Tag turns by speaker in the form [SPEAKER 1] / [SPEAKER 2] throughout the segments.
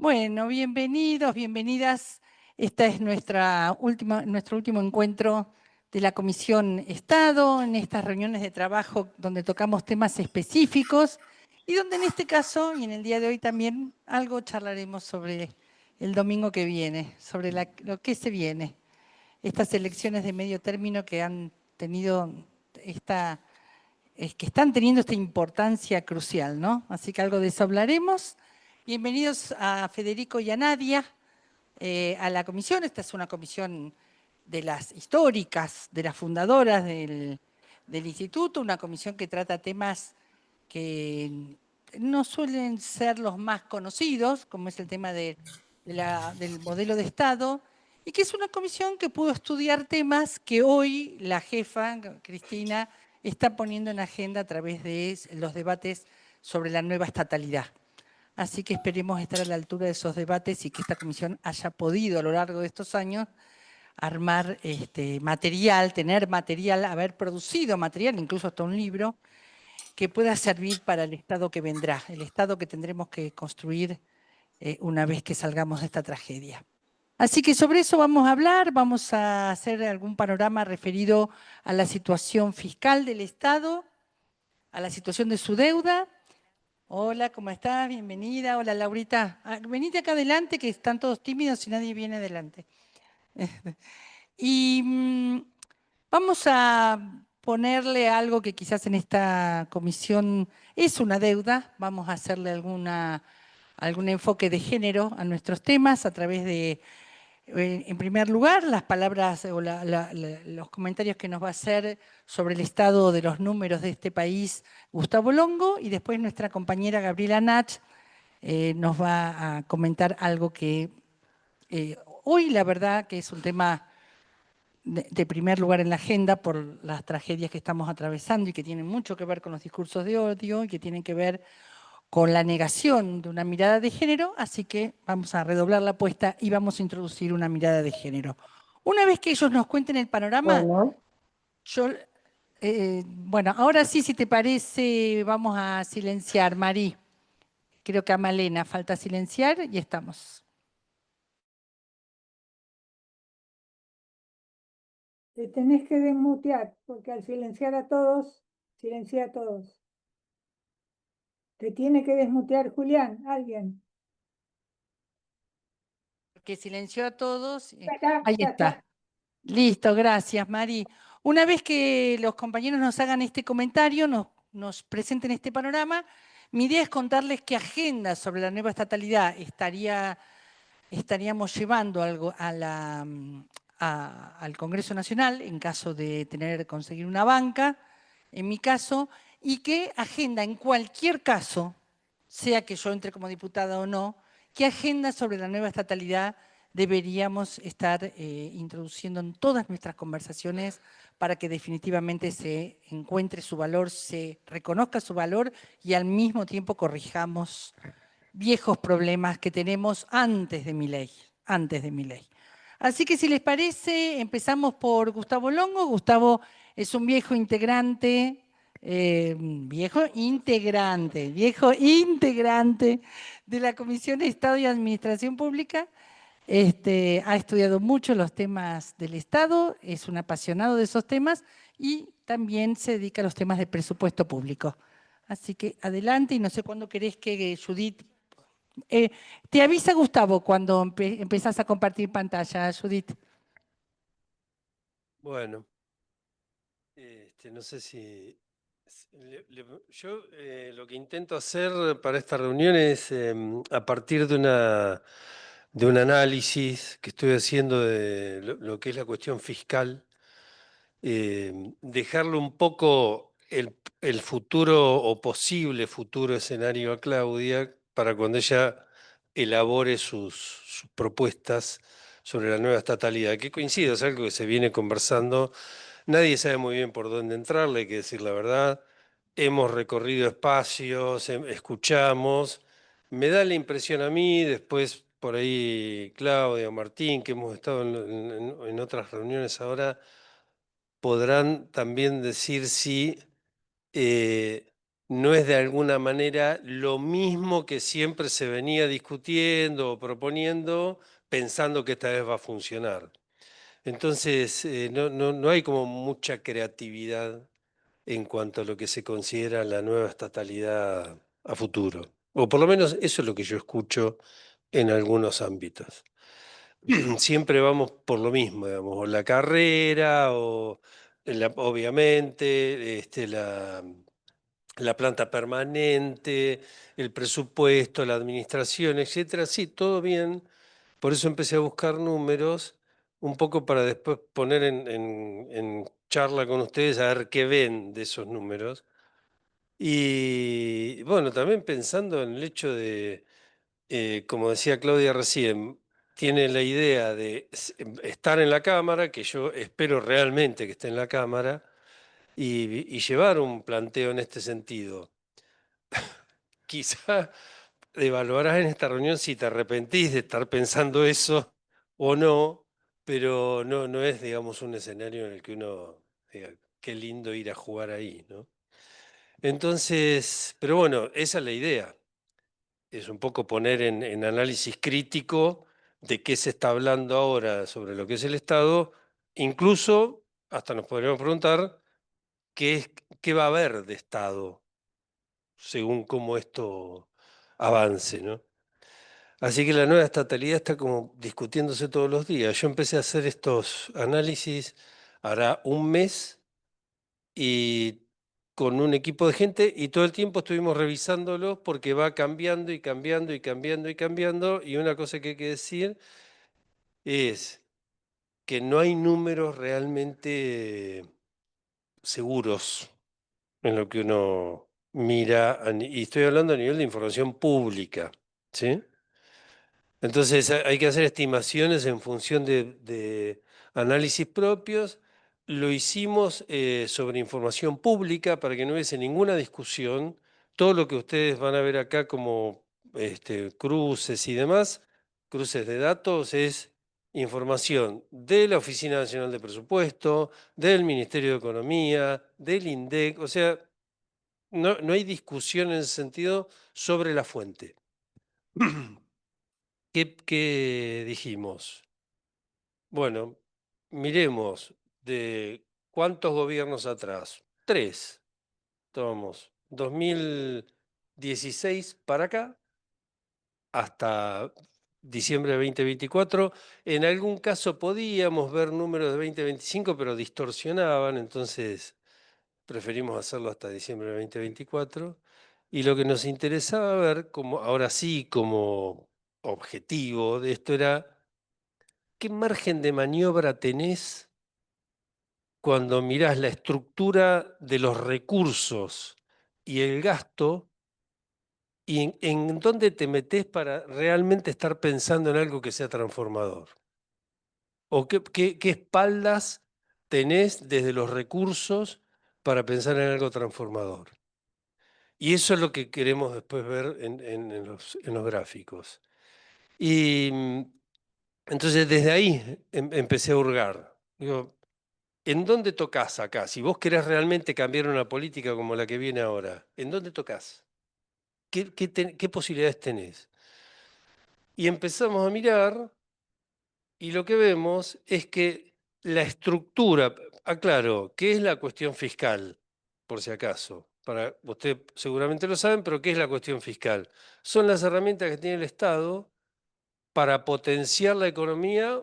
[SPEAKER 1] Bueno, bienvenidos, bienvenidas. Esta es nuestro último encuentro de la Comisión Estado, en estas reuniones de trabajo donde tocamos temas específicos y donde en este caso y en el día de hoy también algo charlaremos sobre el domingo que viene, sobre lo que se viene. Estas elecciones de medio término que han tenido que están teniendo esta importancia crucial, ¿no? Así que algo de eso hablaremos. Bienvenidos a Federico y a Nadia, a la comisión. Esta es una comisión de las históricas, de las fundadoras del instituto, una comisión que trata temas que no suelen ser los más conocidos, como es el tema del modelo de Estado, y que es una comisión que pudo estudiar temas que hoy la jefa, Cristina, está poniendo en agenda a través de los debates sobre la nueva estatalidad. Así que esperemos estar a la altura de esos debates y que esta comisión haya podido a lo largo de estos años armar material, tener material, haber producido material, incluso hasta un libro, que pueda servir para el Estado que vendrá, el Estado que tendremos que construir una vez que salgamos de esta tragedia. Así que sobre eso vamos a hablar, vamos a hacer algún panorama referido a la situación fiscal del Estado, a la situación de su deuda. Hola, ¿cómo estás? Bienvenida. Hola, Laurita. Venite acá adelante, que están todos tímidos y nadie viene adelante. Y vamos a ponerle algo que quizás en esta comisión es una deuda. Vamos a hacerle algún enfoque de género a nuestros temas a través de, en primer lugar, las palabras o los comentarios que nos va a hacer sobre el estado de los números de este país Gustavo Longo, y después nuestra compañera Gabriela Nach nos va a comentar algo que hoy la verdad que es un tema de primer lugar en la agenda por las tragedias que estamos atravesando y que tienen mucho que ver con los discursos de odio y que tienen que ver con la negación de una mirada de género, así que vamos a redoblar la apuesta y vamos a introducir una mirada de género. Una vez que ellos nos cuenten el panorama,
[SPEAKER 2] Bueno,
[SPEAKER 1] yo, bueno, ahora sí, si te parece, vamos a silenciar, Marí. Creo que a Malena falta silenciar y estamos.
[SPEAKER 2] te tenés que desmutear, porque al silenciar a todos, silencia a todos. Te tiene que desmutear Julián, alguien.
[SPEAKER 1] Que silenció a todos.
[SPEAKER 2] Acá,
[SPEAKER 1] Ahí
[SPEAKER 2] ya está.
[SPEAKER 1] está. Listo, gracias, Mari. Una vez que los compañeros nos hagan este comentario, nos presenten este panorama, mi idea es contarles qué agenda sobre la nueva estatalidad estaríamos llevando algo al Congreso Nacional en caso de conseguir una banca, en mi caso, y qué agenda en cualquier caso, sea que yo entre como diputada o no, qué agenda sobre la nueva estatalidad deberíamos estar introduciendo en todas nuestras conversaciones para que definitivamente se encuentre su valor, se reconozca su valor y al mismo tiempo corrijamos viejos problemas que tenemos antes de mi ley, antes de mi ley. Así que si les parece, empezamos por Gustavo Longo. Gustavo es un viejo integrante de la Comisión de Estado y Administración Pública. Ha estudiado mucho los temas del Estado, es un apasionado de esos temas y también se dedica a los temas de presupuesto público. Así que adelante y no sé cuándo querés que Judith eh, te avisa Gustavo cuando empezás a compartir pantalla, Judith.
[SPEAKER 3] Bueno, no sé yo lo que intento hacer para esta reunión es, a partir de un análisis que estoy haciendo de lo que es la cuestión fiscal, dejarle un poco el futuro o posible futuro escenario a Claudia para cuando ella elabore sus propuestas sobre la nueva estatalidad, que coincide, es algo que se viene conversando. Nadie sabe muy bien por dónde entrarle, hay que decir la verdad. Hemos recorrido espacios, escuchamos. Me da la impresión a mí, después por ahí Claudia o Martín, que hemos estado en otras reuniones ahora, podrán también decir si no es de alguna manera lo mismo que siempre se venía discutiendo o proponiendo, pensando que esta vez va a funcionar. Entonces, no hay como mucha creatividad en cuanto a lo que se considera la nueva estatalidad a futuro. O por lo menos eso es lo que yo escucho en algunos ámbitos. Siempre vamos por lo mismo, digamos, o la carrera, o obviamente la planta permanente, el presupuesto, la administración, etcétera. Sí, todo bien. Por eso empecé a buscar números, un poco para después poner en charla con ustedes a ver qué ven de esos números. Y bueno, también pensando en el hecho de, como decía Claudia recién, tiene la idea de estar en la Cámara, que yo espero realmente que esté en la Cámara, y llevar un planteo en este sentido. Quizá evaluarás en esta reunión si te arrepentís de estar pensando eso o no, pero no es, digamos, un escenario en el que uno diga, qué lindo ir a jugar ahí, ¿no? Entonces, pero bueno, esa es la idea. Es un poco poner en análisis crítico de qué se está hablando ahora sobre lo que es el Estado, incluso hasta nos podríamos preguntar qué va a haber de Estado según cómo esto avance, ¿no? Así que la nueva estatalidad está como discutiéndose todos los días. Yo empecé a hacer estos análisis hará un mes y con un equipo de gente y todo el tiempo estuvimos revisándolos porque va cambiando y cambiando y cambiando y cambiando. Y una cosa que hay que decir es que no hay números realmente seguros en lo que uno mira, y estoy hablando a nivel de información pública, ¿sí? Entonces hay que hacer estimaciones en función de análisis propios. Lo hicimos sobre información pública para que no hubiese ninguna discusión. Todo lo que ustedes van a ver acá como cruces y demás, cruces de datos, es información de la Oficina Nacional de Presupuesto, del Ministerio de Economía, del INDEC. O sea, no hay discusión en ese sentido sobre la fuente. ¿Qué dijimos? Bueno, miremos de cuántos gobiernos atrás. Tres, tomamos 2016 para acá, hasta diciembre de 2024. En algún caso podíamos ver números de 2025, pero distorsionaban, entonces preferimos hacerlo hasta diciembre de 2024. Y lo que nos interesaba ver, como ahora sí, como objetivo de esto era ¿qué margen de maniobra tenés cuando mirás la estructura de los recursos y el gasto y en dónde te metés para realmente estar pensando en algo que sea transformador? ¿O qué espaldas tenés desde los recursos para pensar en algo transformador? Y eso es lo que queremos después ver en los gráficos. Y entonces desde ahí empecé a hurgar. Digo, ¿en dónde tocas acá? Si vos querés realmente cambiar una política como la que viene ahora, ¿en dónde tocas? ¿Qué posibilidades tenés? Y empezamos a mirar y lo que vemos es que la estructura, aclaro, ¿qué es la cuestión fiscal? Por si acaso. Usted seguramente lo saben, pero ¿qué es la cuestión fiscal? Son las herramientas que tiene el Estado para potenciar la economía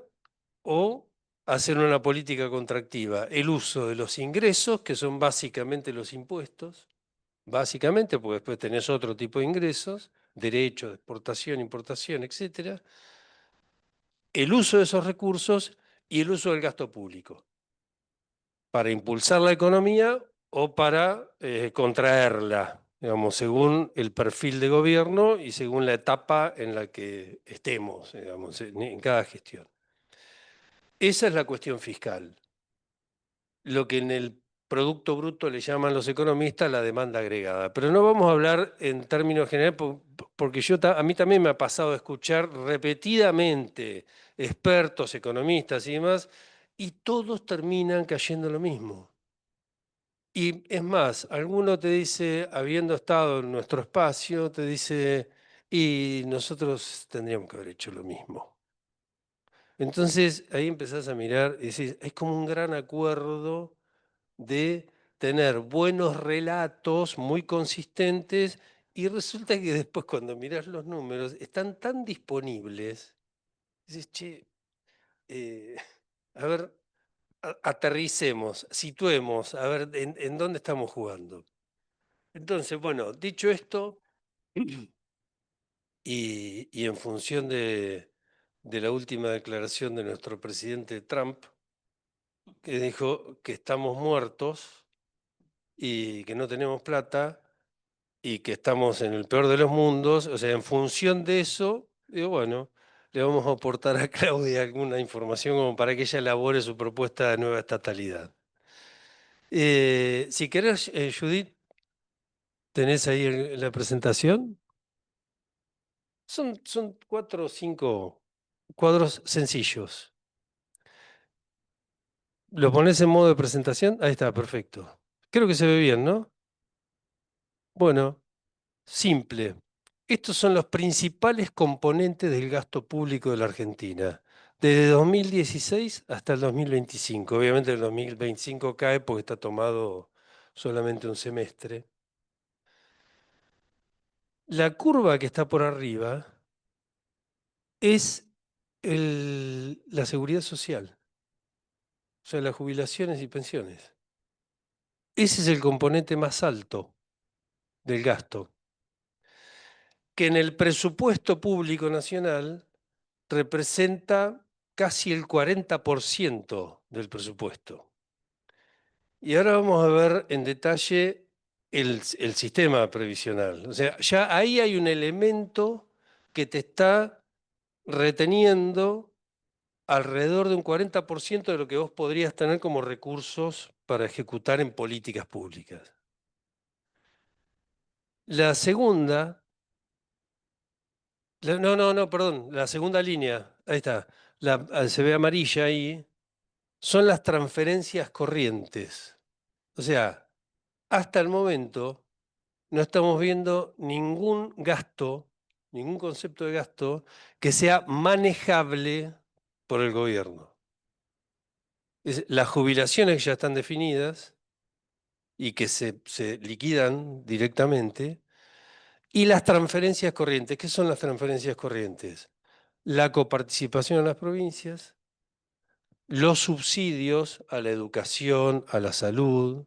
[SPEAKER 3] o hacer una política contractiva. El uso de los ingresos, que son básicamente los impuestos, básicamente, porque después tenés otro tipo de ingresos, derechos de exportación, importación, etcétera. El uso de esos recursos y el uso del gasto público para impulsar la economía o para contraerla, digamos, según el perfil de gobierno y según la etapa en la que estemos, digamos, en cada gestión. Esa es la cuestión fiscal, lo que en el Producto Bruto le llaman los economistas la demanda agregada. Pero no vamos a hablar en términos generales, porque a mí también me ha pasado a escuchar repetidamente expertos, economistas y demás, y todos terminan cayendo lo mismo. Y es más, alguno te dice, habiendo estado en nuestro espacio, te dice, y nosotros tendríamos que haber hecho lo mismo. Entonces ahí empezás a mirar y decís, es como un gran acuerdo de tener buenos relatos muy consistentes y resulta que después cuando mirás los números están tan disponibles, dices, che, eh, a ver, aterricemos, situemos, a ver en dónde estamos jugando. Entonces, bueno, dicho esto, y en función de la última declaración de nuestro presidente Trump, que dijo que estamos muertos y que no tenemos plata y que estamos en el peor de los mundos, o sea, en función de eso, digo, bueno, le vamos a aportar a Claudia alguna información como para que ella elabore su propuesta de nueva estatalidad. Si querés, Judith, ¿tenés ahí la presentación? Son 4 o 5 cuadros sencillos. ¿Lo pones en modo de presentación? Ahí está, perfecto. Creo que se ve bien, ¿no? Bueno, simple. Estos son los principales componentes del gasto público de la Argentina, desde 2016 hasta el 2025. Obviamente el 2025 cae porque está tomado solamente un semestre. La curva que está por arriba es la seguridad social, o sea, las jubilaciones y pensiones. Ese es el componente más alto del gasto, que en el presupuesto público nacional representa casi el 40% del presupuesto. Y ahora vamos a ver en detalle el sistema previsional. O sea, ya ahí hay un elemento que te está reteniendo alrededor de un 40% de lo que vos podrías tener como recursos para ejecutar en políticas públicas. La segunda, no, perdón, la segunda línea, ahí está, se ve amarilla ahí, son las transferencias corrientes. O sea, hasta el momento no estamos viendo ningún gasto, ningún concepto de gasto que sea manejable por el gobierno. Las jubilaciones ya están definidas y que se liquidan directamente, y las transferencias corrientes. ¿Qué son las transferencias corrientes? La coparticipación en las provincias, los subsidios a la educación, a la salud,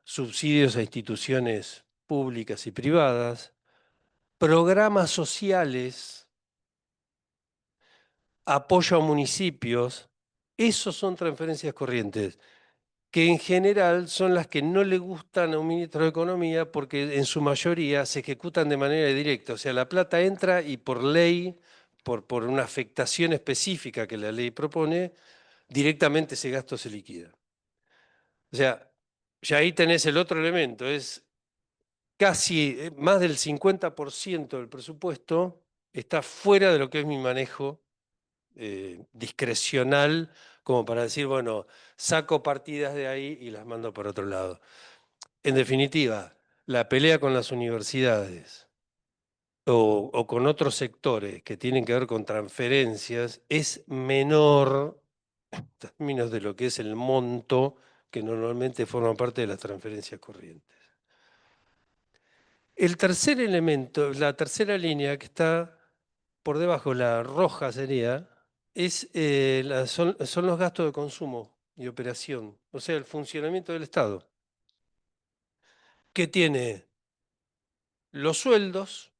[SPEAKER 3] subsidios a instituciones públicas y privadas, programas sociales, apoyo a municipios, esos son transferencias corrientes, que en general son las que no le gustan a un ministro de Economía porque en su mayoría se ejecutan de manera directa. O sea, la plata entra y por ley, por una afectación específica que la ley propone, directamente ese gasto se liquida. O sea, ya ahí tenés el otro elemento, es casi más del 50% del presupuesto está fuera de lo que es mi manejo discrecional, como para decir, bueno, saco partidas de ahí y las mando para otro lado. En definitiva, la pelea con las universidades o con otros sectores que tienen que ver con transferencias es menor en términos de lo que es el monto que normalmente forma parte de las transferencias corrientes. El tercer elemento, la tercera línea que está por debajo, la roja sería, son los gastos de consumo y operación, o sea, el funcionamiento del Estado, que tiene los sueldos,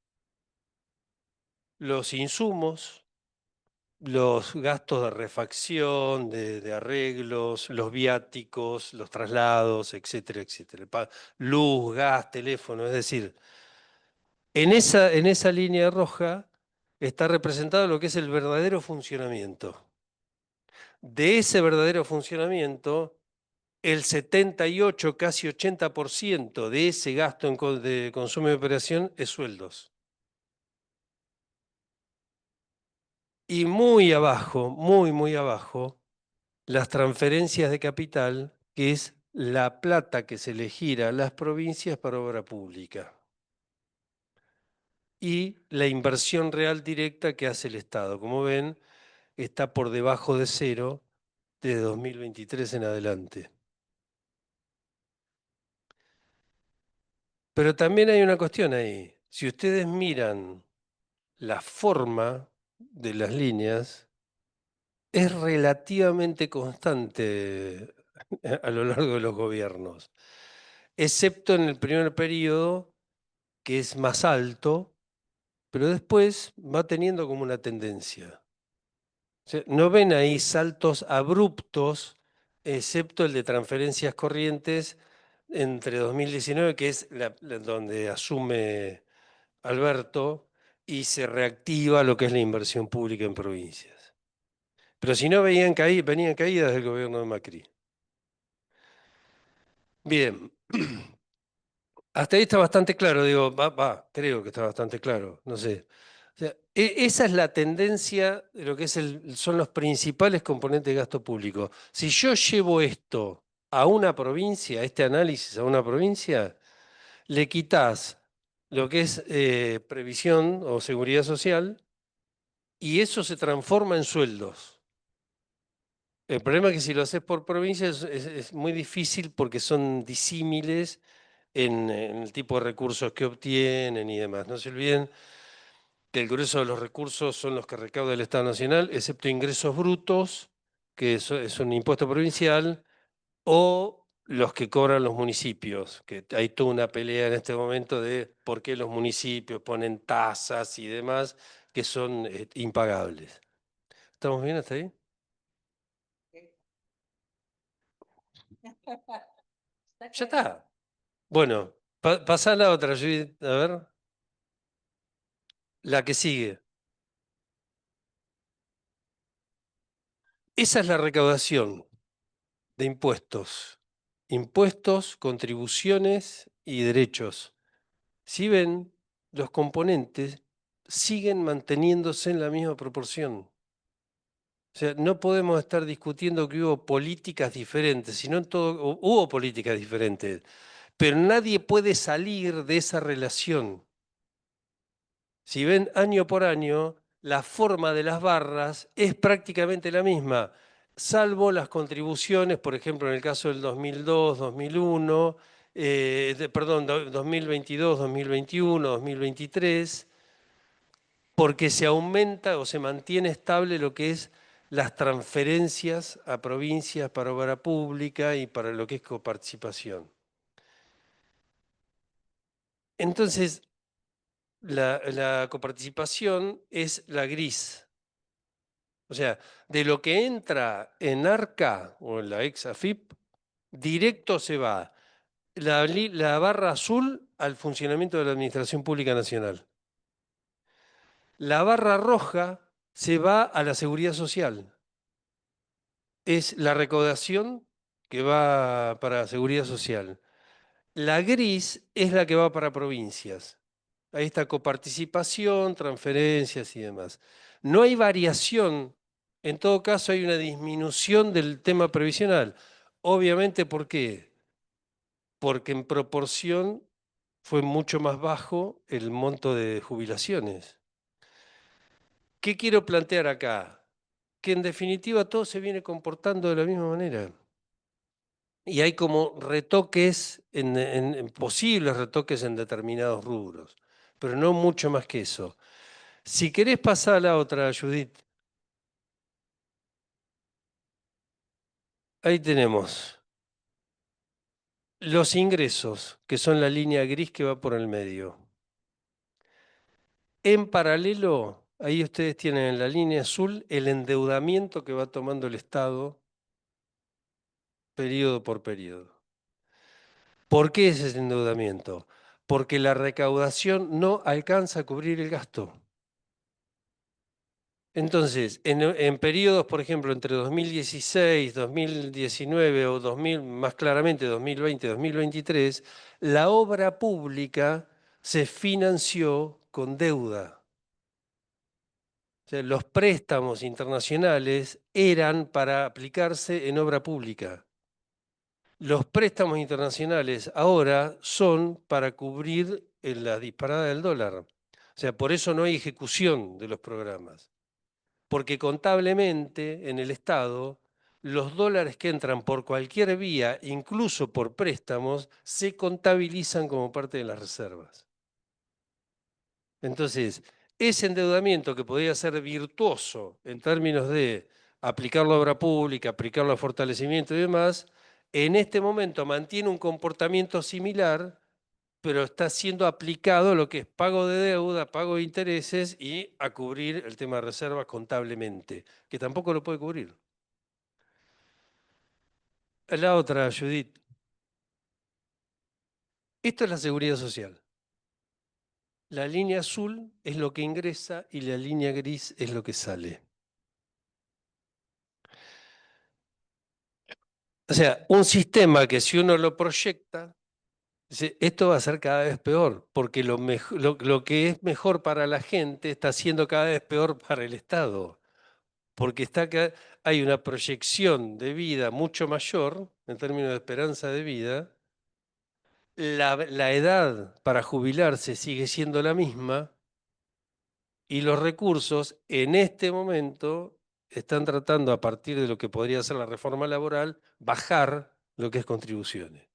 [SPEAKER 3] los insumos, los gastos de refacción, de arreglos, los viáticos, los traslados, etcétera, etcétera. Luz, gas, teléfono, es decir, en esa línea roja está representado lo que es el verdadero funcionamiento. De ese verdadero funcionamiento, el 78, casi 80% de ese gasto de consumo y operación es sueldos. Y muy abajo, muy abajo, las transferencias de capital, que es la plata que se le gira a las provincias para obra pública y la inversión real directa que hace el Estado. Como ven, está por debajo de cero desde 2023 en adelante. Pero también hay una cuestión ahí. Si ustedes miran la forma de las líneas, es relativamente constante a lo largo de los gobiernos, excepto en el primer periodo, que es más alto, pero después va teniendo como una tendencia. O sea, no ven ahí saltos abruptos, excepto el de transferencias corrientes entre 2019, que es donde asume Alberto, y se reactiva lo que es la inversión pública en provincias. Pero si no, venían caídas del gobierno de Macri. Bien, hasta ahí está bastante claro, digo, creo que está bastante claro, no sé. O sea, esa es la tendencia de lo que son los principales componentes de gasto público. Si yo llevo esto a una provincia, este análisis a una provincia, le quitas lo que es previsión o seguridad social y eso se transforma en sueldos. El problema es que si lo haces por provincia es muy difícil porque son disímiles en el tipo de recursos que obtienen y demás. No se olviden que el grueso de los recursos son los que recauda el Estado Nacional, excepto ingresos brutos, que es un impuesto provincial, o los que cobran los municipios, que hay toda una pelea en este momento de por qué los municipios ponen tasas y demás que son impagables. ¿Estamos bien hasta ahí? Ya está. Bueno, pasá la otra, Judith, a ver. La que sigue. Esa es la recaudación de impuestos. Impuestos, contribuciones y derechos. Si ven, los componentes siguen manteniéndose en la misma proporción. O sea, no podemos estar discutiendo que hubo políticas diferentes, sino en todo, hubo políticas diferentes, pero nadie puede salir de esa relación. Si ven año por año, la forma de las barras es prácticamente la misma, salvo las contribuciones, por ejemplo, en el caso del 2002, 2001, perdón, 2022, 2021, 2023, porque se aumenta o se mantiene estable lo que es las transferencias a provincias para obra pública y para lo que es coparticipación. Entonces, la coparticipación es la gris. O sea, de lo que entra en ARCA o en la ex AFIP, directo se va la barra azul al funcionamiento de la Administración Pública Nacional. La barra roja se va a la seguridad social. Es la recaudación que va para seguridad social. La gris es la que va para provincias. Ahí está coparticipación, transferencias y demás. No hay variación, en todo caso hay una disminución del tema previsional. Obviamente, ¿por qué? Porque en proporción fue mucho más bajo el monto de jubilaciones. ¿Qué quiero plantear acá? Que en definitiva todo se viene comportando de la misma manera. Y hay como retoques, posibles retoques en determinados rubros, pero no mucho más que eso. Si querés pasar a la otra, Judith, ahí tenemos los ingresos, que son la línea gris que va por el medio. En paralelo, ahí ustedes tienen en la línea azul el endeudamiento que va tomando el Estado periodo por periodo. ¿Por qué es ese endeudamiento? Porque la recaudación no alcanza a cubrir el gasto. Entonces, en periodos, por ejemplo, entre 2016, 2019 o 2000, más claramente 2020, 2023, la obra pública se financió con deuda. O sea, los préstamos internacionales eran para aplicarse en obra pública. Los préstamos internacionales ahora son para cubrir la disparada del dólar. O sea, por eso no hay ejecución de los programas. Porque contablemente en el Estado, los dólares que entran por cualquier vía, incluso por préstamos, se contabilizan como parte de las reservas. Entonces, ese endeudamiento que podría ser virtuoso en términos de aplicarlo a obra pública, aplicarlo a fortalecimiento y demás, en este momento mantiene un comportamiento similar, pero está siendo aplicado a lo que es pago de deuda, pago de intereses y a cubrir el tema de reservas contablemente, que tampoco lo puede cubrir. La otra, Judith, esto es la seguridad social. La línea azul es lo que ingresa y la línea gris es lo que sale. O sea, un sistema que si uno lo proyecta, dice, esto va a ser cada vez peor, porque lo que es mejor para la gente está siendo cada vez peor para el Estado, porque hay una proyección de vida mucho mayor en términos de esperanza de vida, la edad para jubilarse sigue siendo la misma y los recursos en este momento están tratando, a partir de lo que podría ser la reforma laboral, bajar lo que es contribuciones.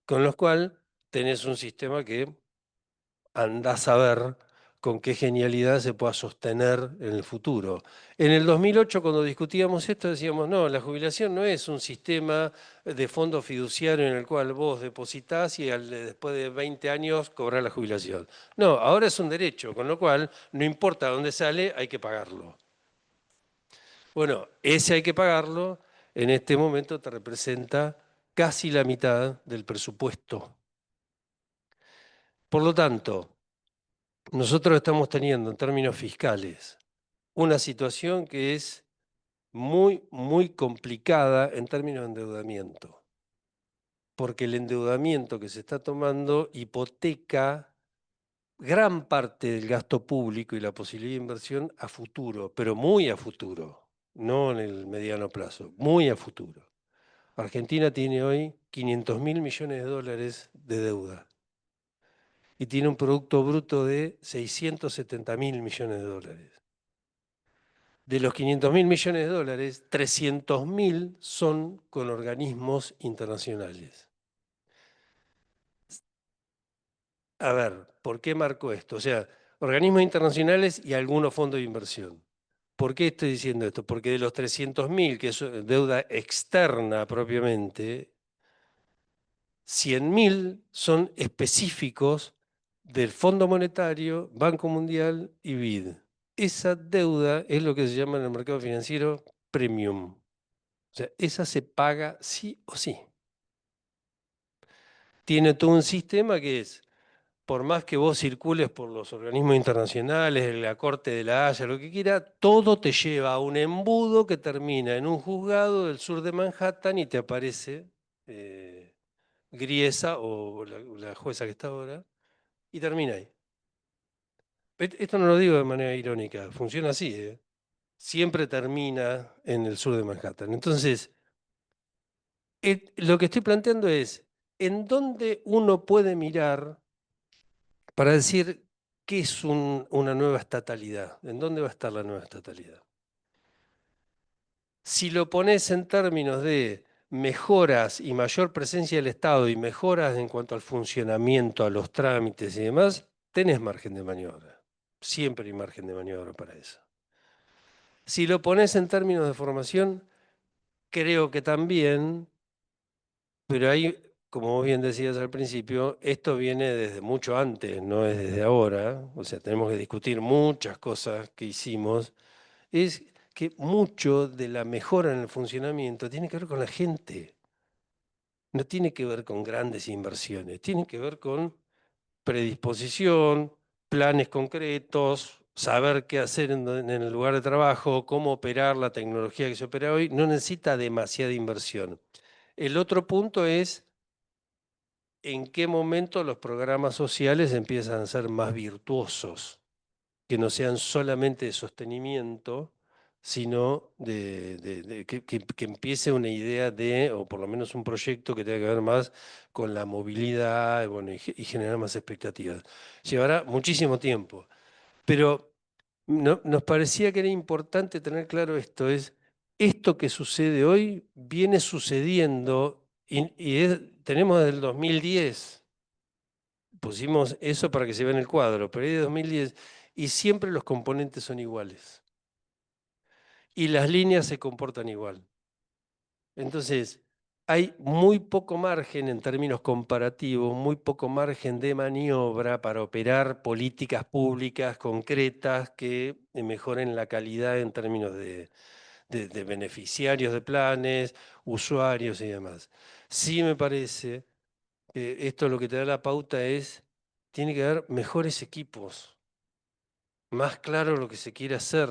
[SPEAKER 3] Con lo cual tenés un sistema que andás a ver con qué genialidad se pueda sostener en el futuro. En el 2008, cuando discutíamos esto, decíamos, no, la jubilación no es un sistema de fondo fiduciario en el cual vos depositás y después de 20 años cobrás la jubilación. No, ahora es un derecho, con lo cual no importa dónde sale, hay que pagarlo. Bueno, ese hay que pagarlo, en este momento te representa casi la mitad del presupuesto. Por lo tanto, nosotros estamos teniendo en términos fiscales una situación que es muy, muy complicada en términos de endeudamiento, porque el endeudamiento que se está tomando hipoteca gran parte del gasto público y la posibilidad de inversión a futuro, pero muy a futuro, no en el mediano plazo, muy a futuro. Argentina tiene hoy 500.000 millones de dólares de deuda y tiene un Producto Bruto de 670.000 millones de dólares. De los 500.000 millones de dólares, 300.000 son con organismos internacionales. A ver, ¿por qué marco esto? O sea, organismos internacionales y algunos fondos de inversión. ¿Por qué estoy diciendo esto? Porque de los 300.000, que es deuda externa propiamente, 100.000 son específicos del Fondo Monetario, Banco Mundial y BID. Esa deuda es lo que se llama en el mercado financiero premium. O sea, esa se paga sí o sí. Tiene todo un sistema que es, por más que vos circules por los organismos internacionales, la Corte de la Haya, lo que quiera, todo te lleva a un embudo que termina en un juzgado del sur de Manhattan y te aparece Griesa o la jueza que está ahora y termina ahí. Esto no lo digo de manera irónica, funciona así, ¿eh? Siempre termina en el sur de Manhattan. Entonces, lo que estoy planteando es, ¿en dónde uno puede mirar para decir qué es una nueva estatalidad? ¿En dónde va a estar la nueva estatalidad? Si lo pones en términos de mejoras y mayor presencia del Estado y mejoras en cuanto al funcionamiento, a los trámites y demás, tenés margen de maniobra. Siempre hay margen de maniobra para eso. Si lo pones en términos de formación, creo que también, pero hay, como vos bien decías al principio, esto viene desde mucho antes, no es desde ahora, o sea, tenemos que discutir muchas cosas que hicimos, es que mucho de la mejora en el funcionamiento tiene que ver con la gente, no tiene que ver con grandes inversiones, tiene que ver con predisposición, planes concretos, saber qué hacer en el lugar de trabajo, cómo operar la tecnología que se opera hoy, no necesita demasiada inversión. El otro punto es en qué momento los programas sociales empiezan a ser más virtuosos, que no sean solamente de sostenimiento, sino que empiece una idea de, o por lo menos un proyecto que tenga que ver más con la movilidad, bueno, y generar más expectativas. Llevará muchísimo tiempo, pero nos parecía que era importante tener claro esto que sucede hoy viene sucediendo tenemos desde el 2010, pusimos eso para que se vea en el cuadro, pero es de 2010 y siempre los componentes son iguales y las líneas se comportan igual. Entonces, hay muy poco margen en términos comparativos, muy poco margen de maniobra para operar políticas públicas concretas que mejoren la calidad en términos de beneficiarios de planes, usuarios y demás. Sí me parece que esto lo que te da la pauta tiene que haber mejores equipos, más claro lo que se quiere hacer.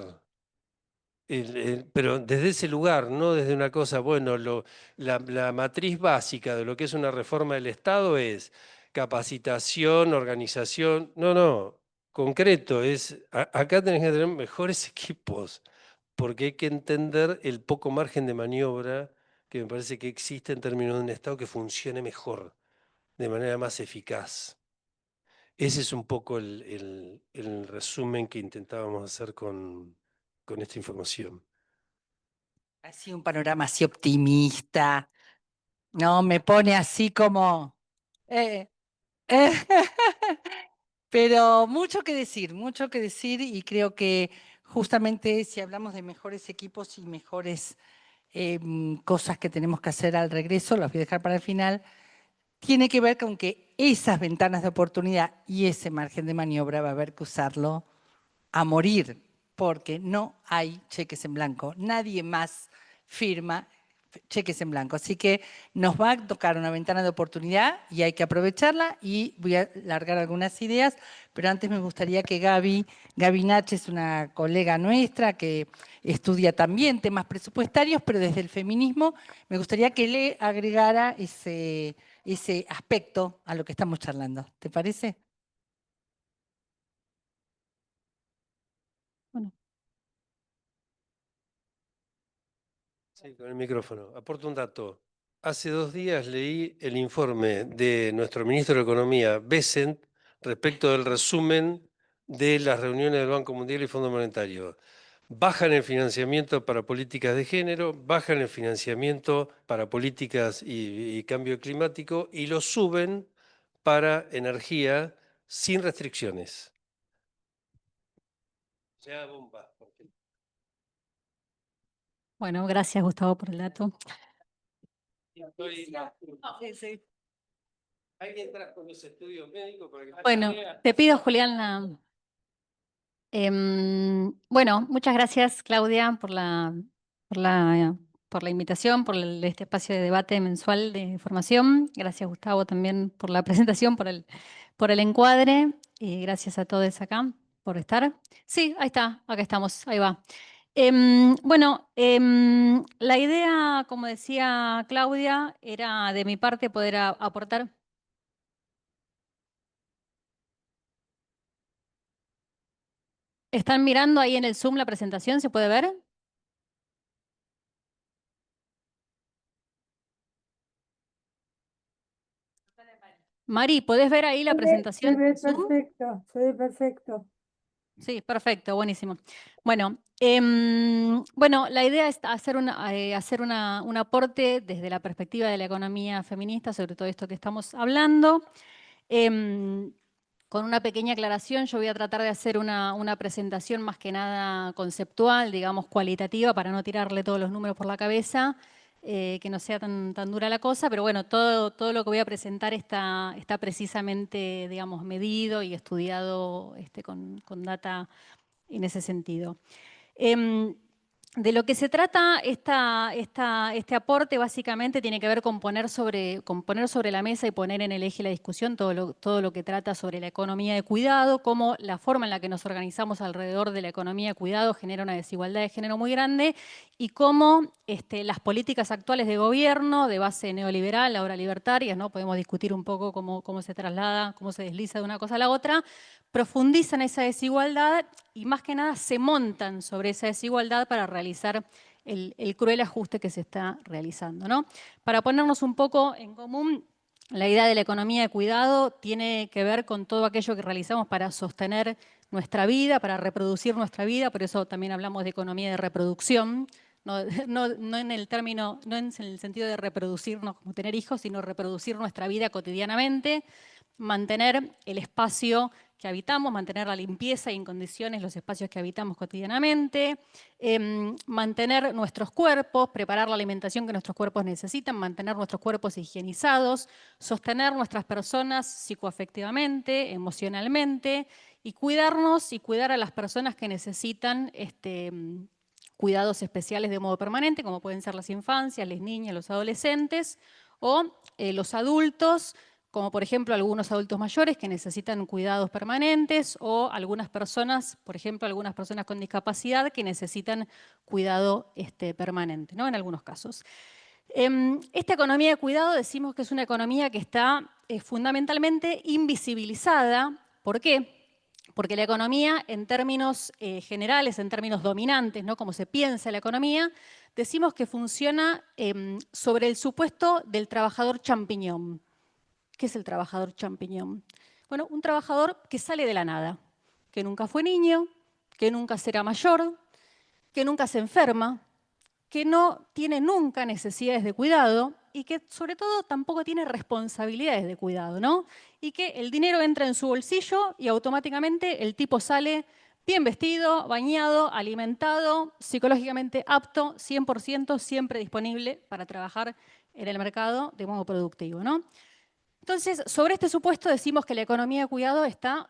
[SPEAKER 3] Pero desde ese lugar, no desde una cosa, bueno, la matriz básica de lo que es una reforma del Estado es capacitación, organización, no, concreto, acá tenés que tener mejores equipos, porque hay que entender el poco margen de maniobra que me parece que existe en términos de un Estado que funcione mejor, de manera más eficaz. Ese es un poco el resumen que intentábamos hacer con esta información.
[SPEAKER 1] Así un panorama así optimista, ¿no? Me pone así como... eh, eh, Pero mucho que decir y creo que justamente si hablamos de mejores equipos y mejores cosas que tenemos que hacer al regreso, las voy a dejar para el final, tiene que ver con que esas ventanas de oportunidad y ese margen de maniobra va a haber que usarlo a morir, porque no hay cheques en blanco. Nadie más firma cheques en blanco. Así que nos va a tocar una ventana de oportunidad y hay que aprovecharla y voy a largar algunas ideas, pero antes me gustaría que Gaby Nach es una colega nuestra que estudia también temas presupuestarios, pero desde el feminismo, me gustaría que le agregara ese aspecto a lo que estamos charlando. ¿Te parece?
[SPEAKER 4] Bueno,
[SPEAKER 3] Sí, con el micrófono. Aporto un dato. Hace 2 días leí el informe de nuestro ministro de Economía, Bessent, respecto del resumen de las reuniones del Banco Mundial y Fondo Monetario. Bajan el financiamiento para políticas de género, bajan el financiamiento para políticas y cambio climático y lo suben para energía sin restricciones. Ya bomba.
[SPEAKER 4] bueno, gracias Gustavo por el dato.
[SPEAKER 3] ¿Alguien trajo los estudios médicos para que
[SPEAKER 4] Bueno, te pido, Julián, bueno, muchas gracias, Claudia, por la, por la invitación, este espacio de debate mensual de información. Gracias, Gustavo, también por la presentación, por el encuadre. Y gracias a todos acá por estar. Sí, ahí está, acá estamos, ahí va. Bueno, la idea, como decía Claudia, era de mi parte poder aportar. ¿Están mirando ahí en el Zoom la presentación? ¿Se puede ver? Mari, ¿podés ver ahí la presentación?
[SPEAKER 2] Se ve
[SPEAKER 4] en Zoom?
[SPEAKER 2] perfecto, se ve perfecto.
[SPEAKER 4] Sí, perfecto, buenísimo. Bueno, bueno, la idea es hacer un aporte desde la perspectiva de la economía feminista sobre todo esto que estamos hablando. Con una pequeña aclaración, yo voy a tratar de hacer una presentación más que nada conceptual, digamos cualitativa, para no tirarle todos los números por la cabeza, que no sea tan dura la cosa, pero bueno, todo lo que voy a presentar está precisamente, digamos, medido y estudiado con data en ese sentido. De lo que se trata este aporte básicamente tiene que ver con poner sobre la mesa y poner en el eje la discusión todo lo que trata sobre la economía de cuidado, cómo la forma en la que nos organizamos alrededor de la economía de cuidado genera una desigualdad de género muy grande y cómo las políticas actuales de gobierno de base neoliberal, ahora libertarias, ¿no? Podemos discutir un poco cómo se traslada, cómo se desliza de una cosa a la otra, profundizan esa desigualdad y más que nada se montan sobre esa desigualdad para realizar el cruel ajuste que se está realizando, ¿no? Para ponernos un poco en común, la idea de la economía de cuidado tiene que ver con todo aquello que realizamos para sostener nuestra vida, para reproducir nuestra vida, por eso también hablamos de economía de reproducción, no en el término, no en el sentido de reproducirnos como tener hijos, sino reproducir nuestra vida cotidianamente, mantener el espacio que habitamos, mantener la limpieza y en condiciones los espacios que habitamos cotidianamente, mantener nuestros cuerpos, preparar la alimentación que nuestros cuerpos necesitan, mantener nuestros cuerpos higienizados, sostener nuestras personas psicoafectivamente, emocionalmente, y cuidarnos y cuidar a las personas que necesitan cuidados especiales de modo permanente, como pueden ser las infancias, las niñas, los adolescentes, o los adultos, como por ejemplo algunos adultos mayores que necesitan cuidados permanentes, o algunas personas, por ejemplo, algunas personas con discapacidad que necesitan cuidado permanente, ¿no? En algunos casos. Esta economía de cuidado decimos que es una economía que está fundamentalmente invisibilizada. ¿Por qué? Porque la economía, en términos generales, en términos dominantes, ¿no? Como se piensa la economía, decimos que funciona sobre el supuesto del trabajador champiñón. ¿Qué es el trabajador champiñón? Bueno, un trabajador que sale de la nada, que nunca fue niño, que nunca será mayor, que nunca se enferma, que no tiene nunca necesidades de cuidado y que sobre todo tampoco tiene responsabilidades de cuidado, ¿no? Y que el dinero entra en su bolsillo y automáticamente el tipo sale bien vestido, bañado, alimentado, psicológicamente apto, 100% siempre disponible para trabajar en el mercado de modo productivo, ¿no? Entonces, sobre este supuesto decimos que la economía de cuidado está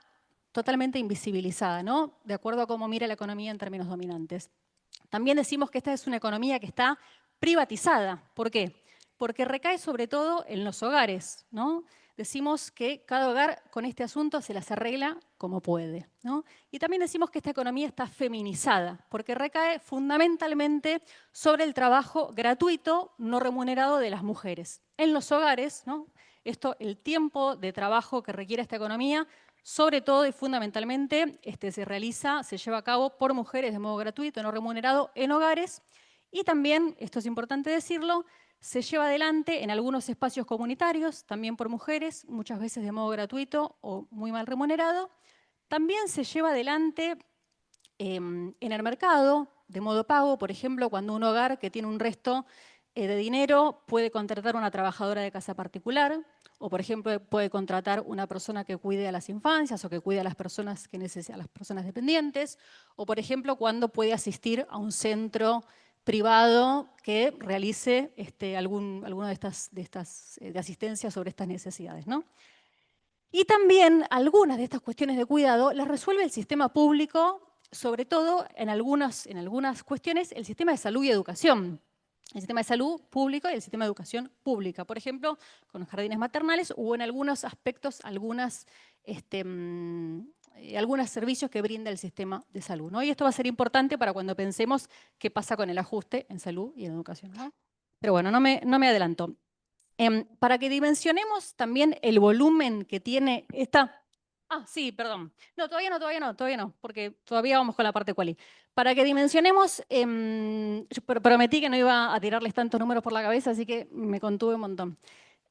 [SPEAKER 4] totalmente invisibilizada, ¿no? De acuerdo a cómo mira la economía en términos dominantes. También decimos que esta es una economía que está privatizada. ¿Por qué? Porque recae sobre todo en los hogares, ¿no? Decimos que cada hogar con este asunto se las arregla como puede, ¿no? Y también decimos que esta economía está feminizada, porque recae fundamentalmente sobre el trabajo gratuito, no remunerado de las mujeres. En los hogares, ¿no? El tiempo de trabajo que requiere esta economía, sobre todo y fundamentalmente, se lleva a cabo por mujeres de modo gratuito, no remunerado, en hogares. Y también, esto es importante decirlo, se lleva adelante en algunos espacios comunitarios, también por mujeres, muchas veces de modo gratuito o muy mal remunerado. También se lleva adelante en el mercado, de modo pago, por ejemplo, cuando un hogar que tiene un resto de dinero puede contratar una trabajadora de casa particular, o por ejemplo puede contratar una persona que cuide a las infancias o que cuide a las personas a las personas dependientes, o por ejemplo cuando puede asistir a un centro privado que realice alguna de asistencia sobre estas necesidades, ¿no? Y también algunas de estas cuestiones de cuidado las resuelve el sistema público, sobre todo en algunas cuestiones el sistema de salud y educación. El sistema de salud público y el sistema de educación pública. Por ejemplo, con los jardines maternales o en algunos aspectos, algunos servicios que brinda el sistema de salud, ¿no? Y esto va a ser importante para cuando pensemos qué pasa con el ajuste en salud y en educación, ¿no? Pero bueno, no me adelanto. Para que dimensionemos también el volumen que tiene esta... Ah, sí, perdón. No, todavía no, porque todavía vamos con la parte quali. Para que dimensionemos, yo prometí que no iba a tirarles tantos números por la cabeza, así que me contuve un montón.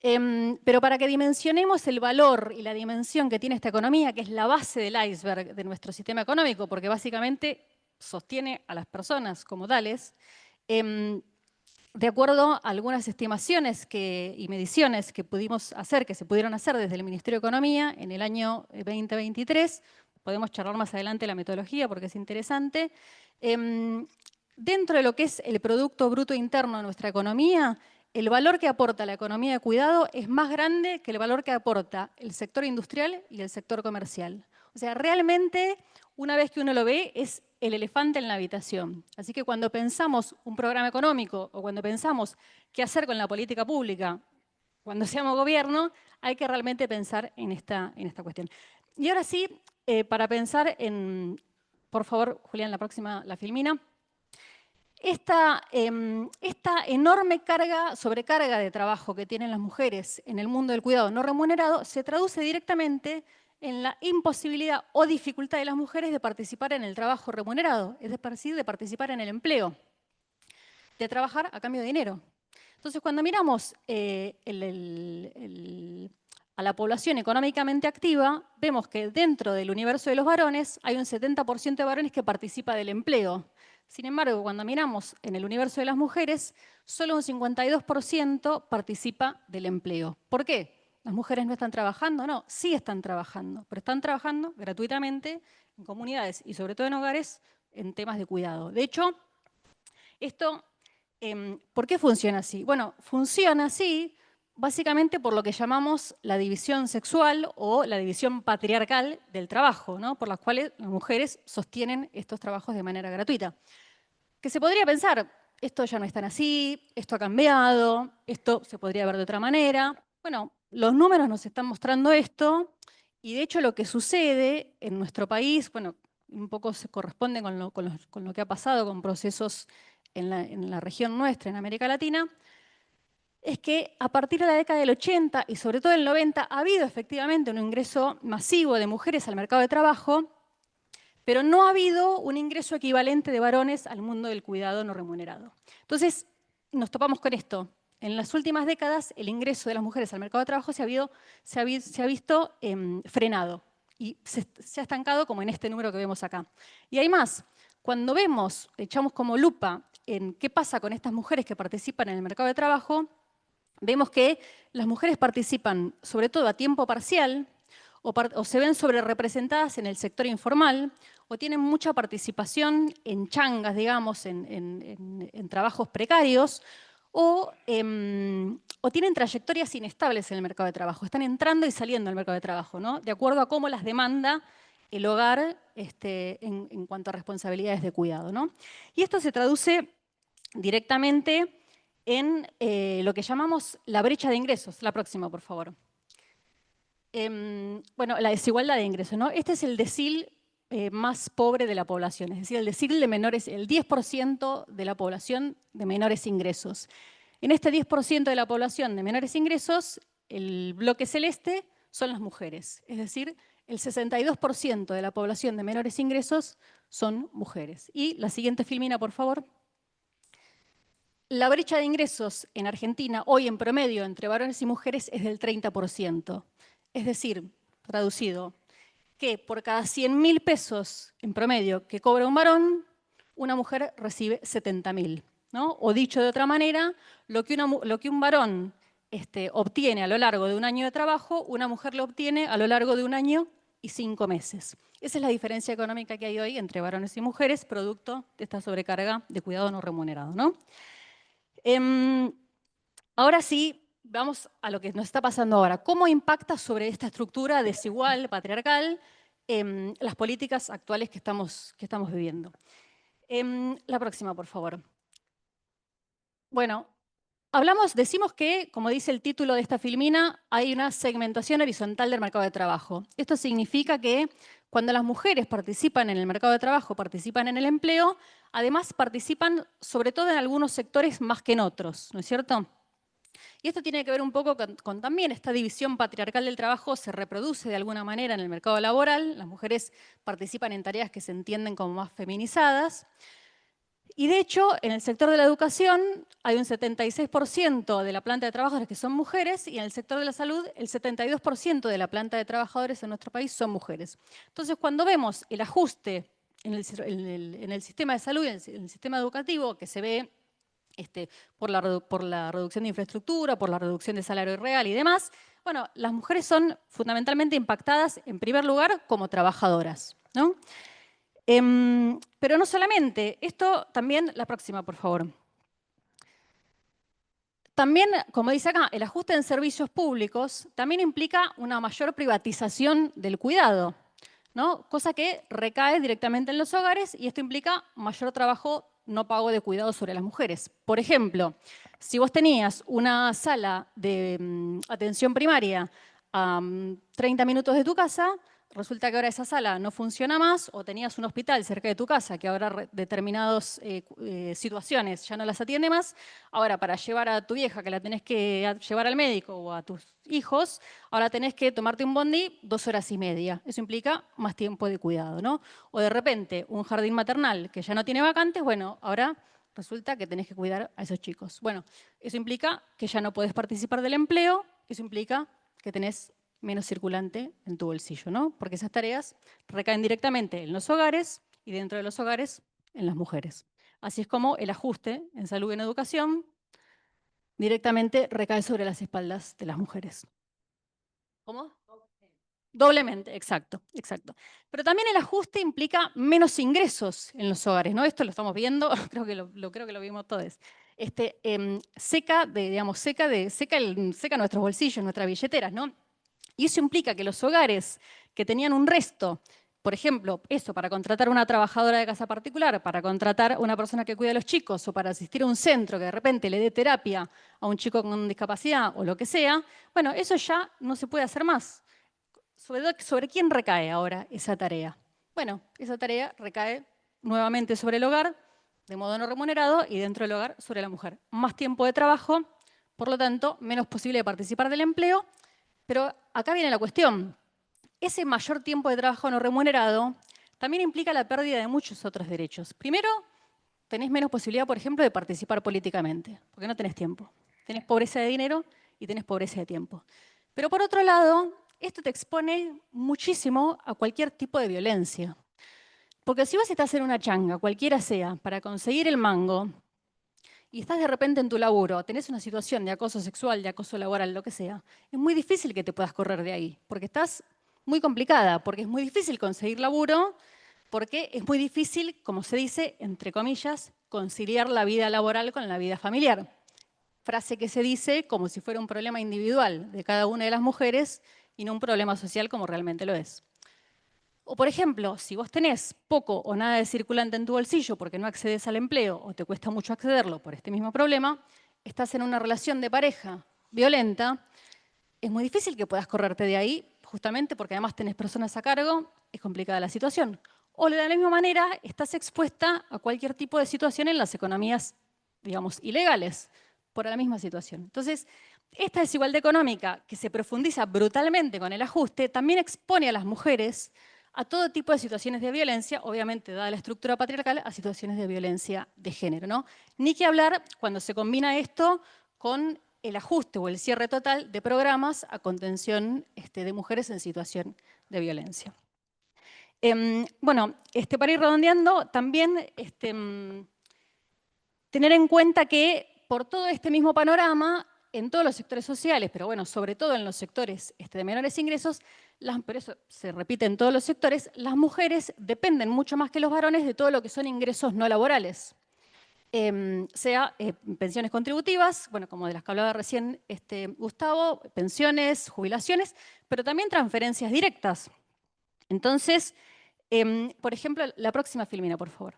[SPEAKER 4] Pero para que dimensionemos el valor y la dimensión que tiene esta economía, que es la base del iceberg de nuestro sistema económico, porque básicamente sostiene a las personas como tales, de acuerdo a algunas estimaciones y mediciones que se pudieron hacer desde el Ministerio de Economía en el año 2023, podemos charlar más adelante la metodología porque es interesante, dentro de lo que es el Producto Bruto Interno de nuestra economía, el valor que aporta la economía de cuidado es más grande que el valor que aporta el sector industrial y el sector comercial. O sea, realmente, una vez que uno lo ve, es el elefante en la habitación. Así que cuando pensamos un programa económico o cuando pensamos qué hacer con la política pública, cuando seamos gobierno, hay que realmente pensar en esta cuestión. Y ahora sí, para pensar en, por favor, Julián, la próxima, la filmina. Esta enorme sobrecarga de trabajo que tienen las mujeres en el mundo del cuidado no remunerado se traduce directamente en la imposibilidad o dificultad de las mujeres de participar en el trabajo remunerado, es decir, de participar en el empleo, de trabajar a cambio de dinero. Entonces, cuando miramos a la población económicamente activa, vemos que dentro del universo de los varones hay un 70% de varones que participa del empleo. Sin embargo, cuando miramos en el universo de las mujeres, solo un 52% participa del empleo. ¿Por qué? ¿Las mujeres no están trabajando? No, sí están trabajando, pero están trabajando gratuitamente en comunidades y sobre todo en hogares en temas de cuidado. De hecho, esto, ¿por qué funciona así? Bueno, funciona así básicamente por lo que llamamos la división sexual o la división patriarcal del trabajo, ¿no? Por las cuales las mujeres sostienen estos trabajos de manera gratuita. Que se podría pensar, esto ya no es tan así, esto ha cambiado, esto se podría ver de otra manera. Bueno, los números nos están mostrando esto y de hecho lo que sucede en nuestro país, bueno, un poco se corresponde con lo que ha pasado con procesos en la región nuestra, en América Latina, es que a partir de la década del 80 y sobre todo del 90 ha habido efectivamente un ingreso masivo de mujeres al mercado de trabajo, pero no ha habido un ingreso equivalente de varones al mundo del cuidado no remunerado. Entonces, nos topamos con esto. En las últimas décadas, el ingreso de las mujeres al mercado de trabajo se ha visto frenado y se ha estancado como en este número que vemos acá. Y hay más. Cuando echamos como lupa en qué pasa con estas mujeres que participan en el mercado de trabajo, vemos que las mujeres participan sobre todo a tiempo parcial o se ven sobrerepresentadas en el sector informal o tienen mucha participación en changas, digamos, en trabajos precarios o tienen trayectorias inestables en el mercado de trabajo. Están entrando y saliendo del mercado de trabajo, ¿no? De acuerdo a cómo las demanda el hogar en cuanto a responsabilidades de cuidado, ¿no? Y esto se traduce directamente en lo que llamamos la brecha de ingresos. La próxima, por favor. Bueno, la desigualdad de ingresos, ¿no? Este es el decil más pobre de la población, es decir, el decil de menores, el 10% de la población de menores ingresos. En este 10% de la población de menores ingresos, el bloque celeste son las mujeres, es decir, el 62% de la población de menores ingresos son mujeres. Y la siguiente filmina, por favor. La brecha de ingresos en Argentina, hoy en promedio, entre varones y mujeres, es del 30%. Es decir, traducido, que por cada 100.000 pesos en promedio que cobra un varón, una mujer recibe 70.000, ¿no? O dicho de otra manera, lo que un varón obtiene a lo largo de un año de trabajo, una mujer lo obtiene a lo largo de 1 año y 5 meses. Esa es la diferencia económica que hay hoy entre varones y mujeres, producto de esta sobrecarga de cuidado no remunerado, ¿no? Ahora sí, vamos a lo que nos está pasando ahora. ¿Cómo impacta sobre esta estructura desigual, patriarcal, las políticas actuales que estamos viviendo? La próxima, por favor. Bueno, decimos que, como dice el título de esta filmina, hay una segmentación horizontal del mercado de trabajo. Esto significa que cuando las mujeres participan en el mercado de trabajo, participan en el empleo, además participan sobre todo en algunos sectores más que en otros, ¿no es cierto? Y esto tiene que ver un poco con también esta división patriarcal del trabajo se reproduce de alguna manera en el mercado laboral. Las mujeres participan en tareas que se entienden como más feminizadas. Y de hecho, en el sector de la educación hay un 76% de la planta de trabajadores que son mujeres y en el sector de la salud el 72% de la planta de trabajadores en nuestro país son mujeres. Entonces, cuando vemos el ajuste en el sistema de salud y en el sistema educativo que se ve por la reducción de infraestructura, por la reducción de salario real y demás, bueno, las mujeres son fundamentalmente impactadas, en primer lugar, como trabajadoras, ¿no? Pero no solamente, esto también, la próxima, por favor. También, como dice acá, el ajuste en servicios públicos también implica una mayor privatización del cuidado, ¿no? Cosa que recae directamente en los hogares y esto implica mayor trabajo no pago de cuidado sobre las mujeres. Por ejemplo, si vos tenías una sala de atención primaria a 30 minutos de tu casa, resulta que ahora esa sala no funciona más, o tenías un hospital cerca de tu casa que ahora determinadas situaciones ya no las atiende más. Ahora, para llevar a tu vieja, que la tenés que llevar al médico, o a tus hijos, ahora tenés que tomarte un bondi 2 horas y media. Eso implica más tiempo de cuidado, ¿no? O de repente, un jardín maternal que ya no tiene vacantes, bueno, ahora resulta que tenés que cuidar a esos chicos. Bueno, eso implica que ya no podés participar del empleo, eso implica que tenés menos circulante en tu bolsillo, ¿no? Porque esas tareas recaen directamente en los hogares y dentro de los hogares en las mujeres. Así es como el ajuste en salud y en educación directamente recae sobre las espaldas de las mujeres. ¿Cómo? Doblemente, exacto, exacto. Pero también el ajuste implica menos ingresos en los hogares, ¿no? Esto lo estamos viendo, creo que lo vimos todos. Seca nuestros bolsillos, nuestras billeteras, ¿no? Y eso implica que los hogares que tenían un resto, por ejemplo, eso, para contratar una trabajadora de casa particular, para contratar una persona que cuida a los chicos, o para asistir a un centro que de repente le dé terapia a un chico con discapacidad o lo que sea, bueno, eso ya no se puede hacer más. ¿Sobre quién recae ahora esa tarea? Bueno, esa tarea recae nuevamente sobre el hogar, de modo no remunerado, y dentro del hogar sobre la mujer. Más tiempo de trabajo, por lo tanto, menos posible de participar del empleo, pero acá viene la cuestión. Ese mayor tiempo de trabajo no remunerado también implica la pérdida de muchos otros derechos. Primero, tenés menos posibilidad, por ejemplo, de participar políticamente, porque no tenés tiempo. Tenés pobreza de dinero y tenés pobreza de tiempo. Pero por otro lado, esto te expone muchísimo a cualquier tipo de violencia. Porque si vos estás en una changa, cualquiera sea, para conseguir el mango, y estás de repente en tu laburo, tenés una situación de acoso sexual, de acoso laboral, lo que sea, es muy difícil que te puedas correr de ahí, porque estás muy complicada, porque es muy difícil conseguir laburo, porque es muy difícil, como se dice, entre comillas, conciliar la vida laboral con la vida familiar. Frase que se dice como si fuera un problema individual de cada una de las mujeres y no un problema social como realmente lo es. O por ejemplo, si vos tenés poco o nada de circulante en tu bolsillo porque no accedes al empleo o te cuesta mucho accederlo por este mismo problema, estás en una relación de pareja violenta, es muy difícil que puedas correrte de ahí, justamente porque además tenés personas a cargo, es complicada la situación. O de la misma manera, estás expuesta a cualquier tipo de situación en las economías, digamos, ilegales, por la misma situación. Entonces, esta desigualdad económica, que se profundiza brutalmente con el ajuste, también expone a las mujeres a todo tipo de situaciones de violencia, obviamente, dada la estructura patriarcal, a situaciones de violencia de género, ¿no? Ni que hablar cuando se combina esto con el ajuste o el cierre total de programas a contención de mujeres en situación de violencia. Bueno, para ir redondeando, también tener en cuenta que por todo este mismo panorama, en todos los sectores sociales, pero bueno, sobre todo en los sectores de menores ingresos, pero eso se repite en todos los sectores, las mujeres dependen mucho más que los varones de todo lo que son ingresos no laborales. Sea pensiones contributivas, bueno, como de las que hablaba recién Gustavo, pensiones, jubilaciones, pero también transferencias directas. Entonces, por ejemplo, la próxima Filmina, por favor.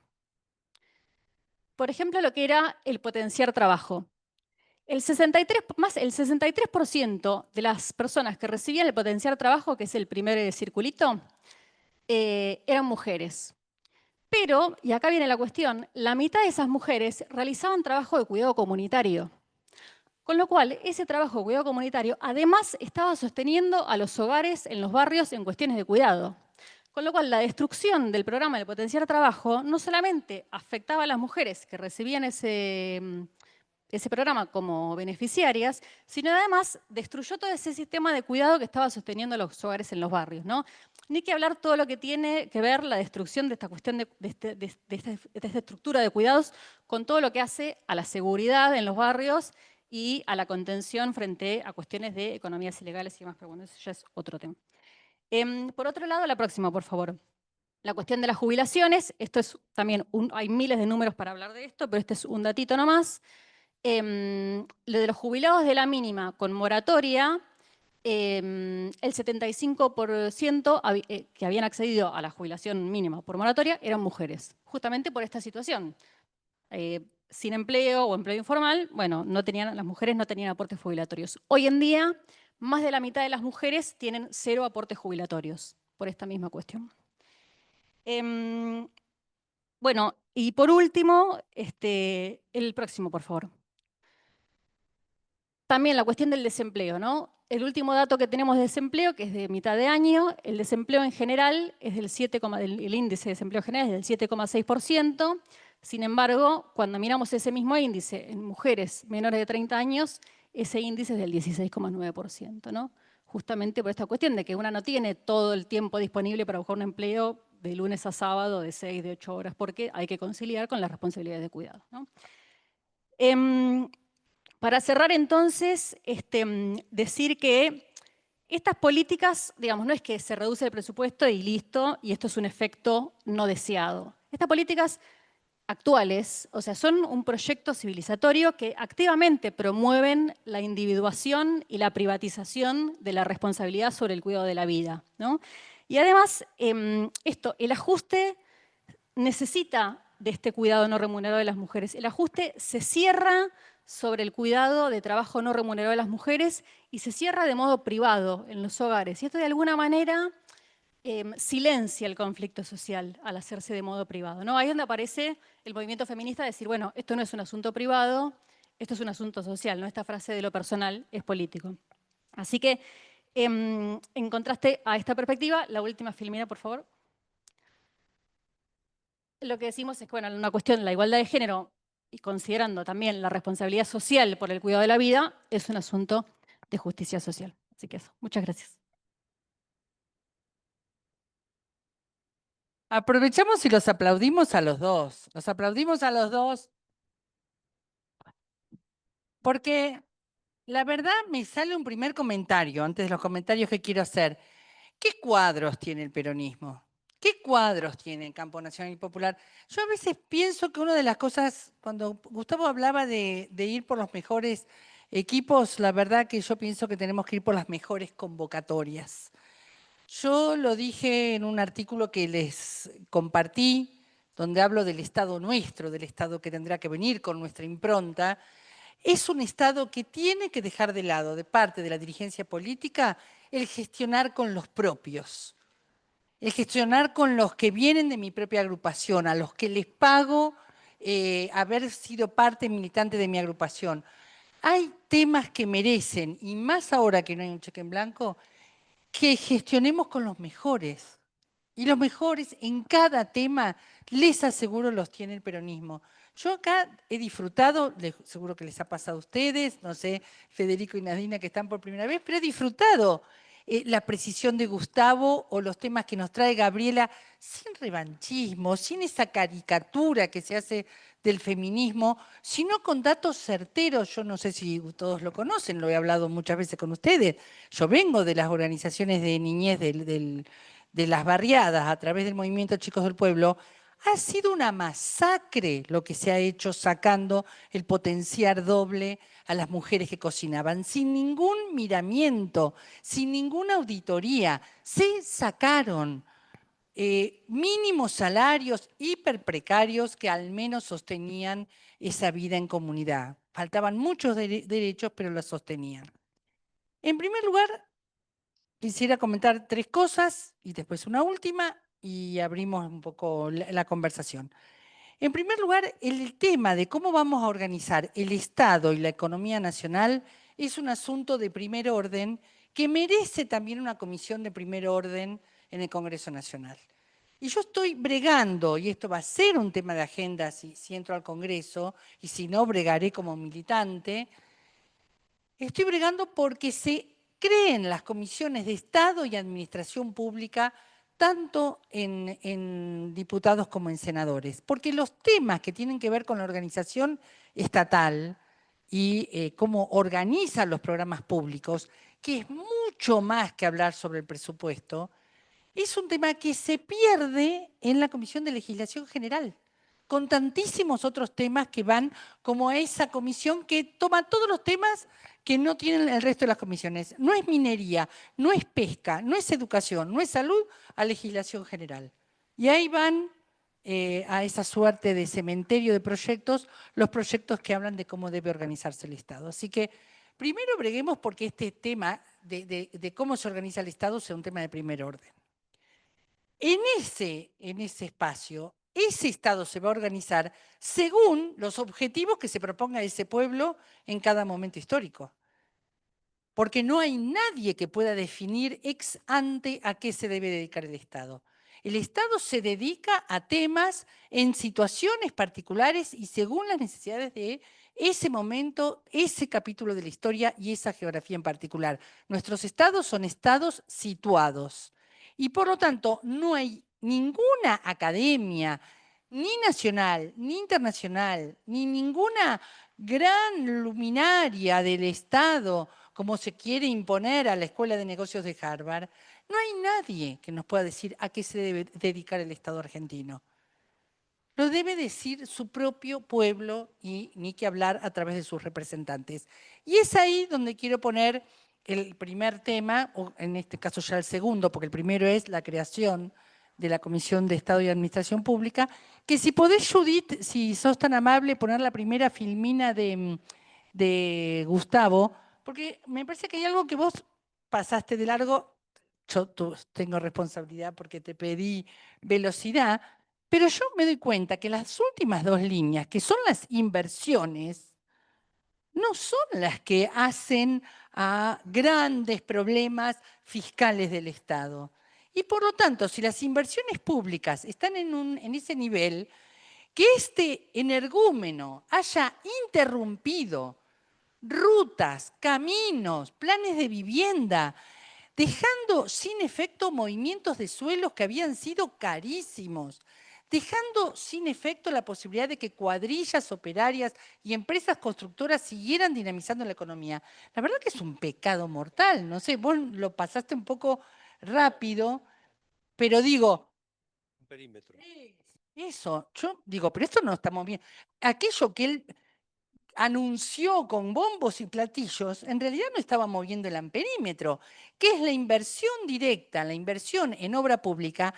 [SPEAKER 4] Por ejemplo, lo que era el potenciar trabajo. El 63% de las personas que recibían el potenciar trabajo, que es el primer circulito, eran mujeres. Pero, y acá viene la cuestión, la mitad de esas mujeres realizaban trabajo de cuidado comunitario. Con lo cual, ese trabajo de cuidado comunitario además estaba sosteniendo a los hogares en los barrios en cuestiones de cuidado. Con lo cual, la destrucción del programa de potenciar trabajo no solamente afectaba a las mujeres que recibían ese programa como beneficiarias, sino además destruyó todo ese sistema de cuidado que estaba sosteniendo a los hogares en los barrios, ¿no? Ni que hablar todo lo que tiene que ver la destrucción de esta cuestión de esta estructura de cuidados con todo lo que hace a la seguridad en los barrios y a la contención frente a cuestiones de economías ilegales y demás, pero bueno, eso ya es otro tema. Por otro lado, la próxima, por favor. La cuestión de las jubilaciones, esto es también, hay miles de números para hablar de esto, pero este es un datito nomás. Lo de los jubilados de la mínima con moratoria, el 75% que habían accedido a la jubilación mínima por moratoria eran mujeres, justamente por esta situación. Sin empleo o empleo informal, bueno, las mujeres no tenían aportes jubilatorios. Hoy en día, más de la mitad de las mujeres tienen 0 aportes jubilatorios. por esta misma cuestión. Bueno, y por último, el próximo, por favor. También la cuestión del desempleo, ¿no? El último dato que tenemos de desempleo, que es de mitad de año, el desempleo en general es del 7, el índice de desempleo general es del 7,6%. Sin embargo, cuando miramos ese mismo índice en mujeres menores de 30 años, ese índice es del 16,9%, ¿no? Justamente por esta cuestión de que una no tiene todo el tiempo disponible para buscar un empleo de lunes a sábado de 6, de 8 horas, porque hay que conciliar con las responsabilidades de cuidado, ¿no? Para cerrar entonces, decir que estas políticas, digamos, no es que se reduce el presupuesto y listo, y esto es un efecto no deseado. Estas políticas actuales, o sea, son un proyecto civilizatorio que activamente promueven la individuación y la privatización de la responsabilidad sobre el cuidado de la vida, ¿no? Y además, el ajuste necesita de este cuidado no remunerado de las mujeres. El ajuste se cierra sobre el cuidado de trabajo no remunerado de las mujeres y se cierra de modo privado en los hogares. Y esto de alguna manera silencia el conflicto social al hacerse de modo privado, ¿no? Ahí es donde aparece el movimiento feminista de decir, bueno, esto no es un asunto privado, esto es un asunto social, ¿no? Esta frase de lo personal es político. Así que, en contraste a esta perspectiva, la última filmina, por favor. Lo que decimos es que, bueno, una cuestión, la igualdad de género, y considerando también la responsabilidad social por el cuidado de la vida, es un asunto de justicia social. Así que eso, muchas gracias.
[SPEAKER 1] Aprovechamos y los aplaudimos a los dos. Los aplaudimos a los dos porque la verdad me sale un primer comentario antes de los comentarios que quiero hacer. ¿Qué cuadros tiene el peronismo? ¿Qué cuadros tiene el Campo Nacional y Popular? Yo a veces pienso que una de las cosas, cuando Gustavo hablaba de ir por los mejores equipos, la verdad que yo pienso que tenemos que ir por las mejores convocatorias. Yo lo dije en un artículo que les compartí, donde hablo del Estado nuestro, del Estado que tendrá que venir con nuestra impronta. Es un Estado que tiene que dejar de lado, de parte de la dirigencia política, el gestionar con los propios, el gestionar con los que vienen de mi propia agrupación, a los que les pago haber sido parte militante de mi agrupación. Hay temas que merecen, y más ahora que no hay un cheque en blanco, que gestionemos con los mejores. Y los mejores en cada tema, les aseguro, los tiene el peronismo. Yo acá he disfrutado, seguro que les ha pasado a ustedes, no sé, Federico y Nadina que están por primera vez, pero he disfrutado la precisión de Gustavo o los temas que nos trae Gabriela, sin revanchismo, sin esa caricatura que se hace del feminismo, sino con datos certeros. Yo no sé si todos lo conocen, lo he hablado muchas veces con ustedes. Yo vengo de las organizaciones de niñez de las barriadas a través del movimiento Chicos del Pueblo. Ha sido una masacre lo que se ha hecho sacando el potenciar doble a las mujeres que cocinaban, sin ningún miramiento, sin ninguna auditoría. Se sacaron mínimos salarios hiperprecarios que al menos sostenían esa vida en comunidad. Faltaban muchos derechos, pero los sostenían. En primer lugar, quisiera comentar 3 cosas y después una última y abrimos un poco la conversación. En primer lugar, el tema de cómo vamos a organizar el Estado y la economía nacional es un asunto de primer orden que merece también una comisión de primer orden en el Congreso Nacional. Y yo estoy bregando, y esto va a ser un tema de agenda si entro al Congreso, y si no, bregaré como militante, estoy bregando porque se creen las comisiones de Estado y Administración Pública tanto en diputados como en senadores, porque los temas que tienen que ver con la organización estatal y cómo organizan los programas públicos, que es mucho más que hablar sobre el presupuesto, es un tema que se pierde en la Comisión de Legislación General, con tantísimos otros temas que van como a esa comisión que toma todos los temas que no tienen el resto de las comisiones. No es minería, no es pesca, no es educación, no es salud, a legislación general. Y ahí van a esa suerte de cementerio de proyectos, los proyectos que hablan de cómo debe organizarse el Estado. Así que primero breguemos porque este tema de cómo se organiza el Estado sea un tema de primer orden. En ese espacio, ese Estado se va a organizar según los objetivos que se proponga ese pueblo en cada momento histórico. Porque no hay nadie que pueda definir ex ante a qué se debe dedicar el Estado. El Estado se dedica a temas en situaciones particulares y según las necesidades de ese momento, ese capítulo de la historia y esa geografía en particular. Nuestros estados son estados situados y por lo tanto no hay ninguna academia, ni nacional, ni internacional, ni ninguna gran luminaria del Estado como se quiere imponer a la Escuela de Negocios de Harvard, no hay nadie que nos pueda decir a qué se debe dedicar el Estado argentino. Lo debe decir su propio pueblo y ni que hablar a través de sus representantes. Y es ahí donde quiero poner el primer tema, o en este caso ya el segundo, porque el primero es la creación de la Comisión de Estado y Administración Pública, que si podés, Judith, si sos tan amable, poner la primera filmina de Gustavo, porque me parece que hay algo que vos pasaste de largo, yo tengo responsabilidad porque te pedí velocidad, pero yo me doy cuenta que las últimas dos líneas, que son las inversiones, no son las que hacen a grandes problemas fiscales del Estado. Y por lo tanto, si las inversiones públicas están en ese nivel, que este energúmeno haya interrumpido rutas, caminos, planes de vivienda, dejando sin efecto movimientos de suelos que habían sido carísimos, dejando sin efecto la posibilidad de que cuadrillas operarias y empresas constructoras siguieran dinamizando la economía. La verdad que es un pecado mortal, no sé, vos lo pasaste un poco rápido, pero digo,
[SPEAKER 3] Un perímetro.
[SPEAKER 1] eso, yo digo, pero esto no estamos bien. Aquello que él anunció con bombos y platillos, en realidad no estaba moviendo el amperímetro, que es la inversión directa, la inversión en obra pública,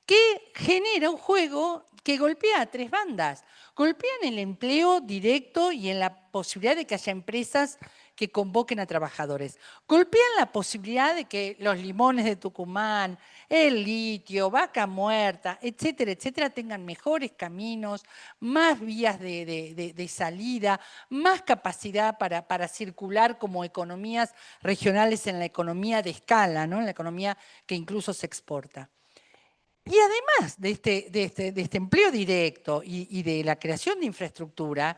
[SPEAKER 1] que genera un juego que golpea a tres bandas. Golpean el empleo directo y en la posibilidad de que haya empresas que convoquen a trabajadores. Golpean la posibilidad de que los limones de Tucumán, el litio, Vaca Muerta, etcétera, etcétera, tengan mejores caminos, más vías de salida, más capacidad para circular como economías regionales en la economía de escala, ¿no? En la economía que incluso se exporta. Y además de este empleo directo y de la creación de infraestructura,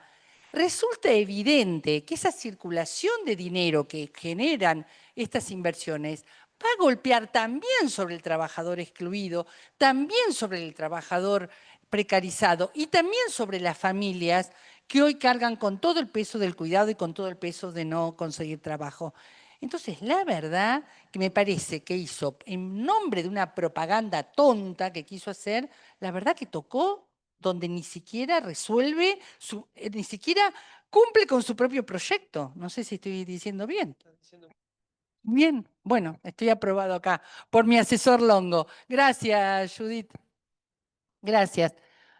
[SPEAKER 1] resulta evidente que esa circulación de dinero que generan estas inversiones va a golpear también sobre el trabajador excluido, también sobre el trabajador precarizado y también sobre las familias que hoy cargan con todo el peso del cuidado y con todo el peso de no conseguir trabajo. Entonces, la verdad que me parece que hizo, en nombre de una propaganda tonta que quiso hacer, la verdad que tocó donde ni siquiera resuelve, ni siquiera cumple con su propio proyecto. No sé si estoy diciendo bien. Bien, bueno, estoy aprobado acá por mi asesor Longo. Gracias, Judith. Gracias.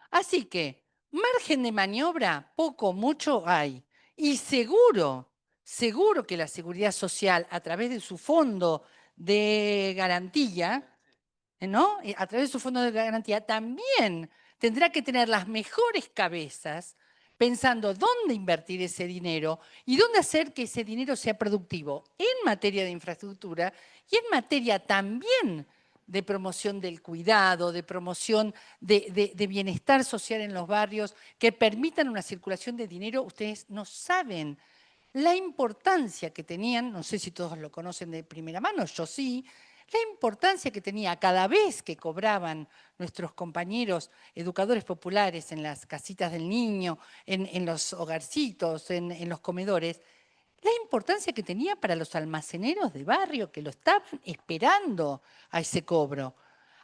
[SPEAKER 1] Así que, margen de maniobra, poco, mucho hay. Y seguro que la Seguridad Social, a través de su fondo de garantía, ¿no? A través de su fondo de garantía, también tendrá que tener las mejores cabezas pensando dónde invertir ese dinero y dónde hacer que ese dinero sea productivo en materia de infraestructura y en materia también de promoción del cuidado, de promoción de bienestar social en los barrios, que permitan una circulación de dinero. Ustedes no saben la importancia que tenían, no sé si todos lo conocen de primera mano, yo sí, la importancia que tenía cada vez que cobraban nuestros compañeros educadores populares en las casitas del niño, en los hogarcitos, en los comedores, la importancia que tenía para los almaceneros de barrio que lo estaban esperando a ese cobro,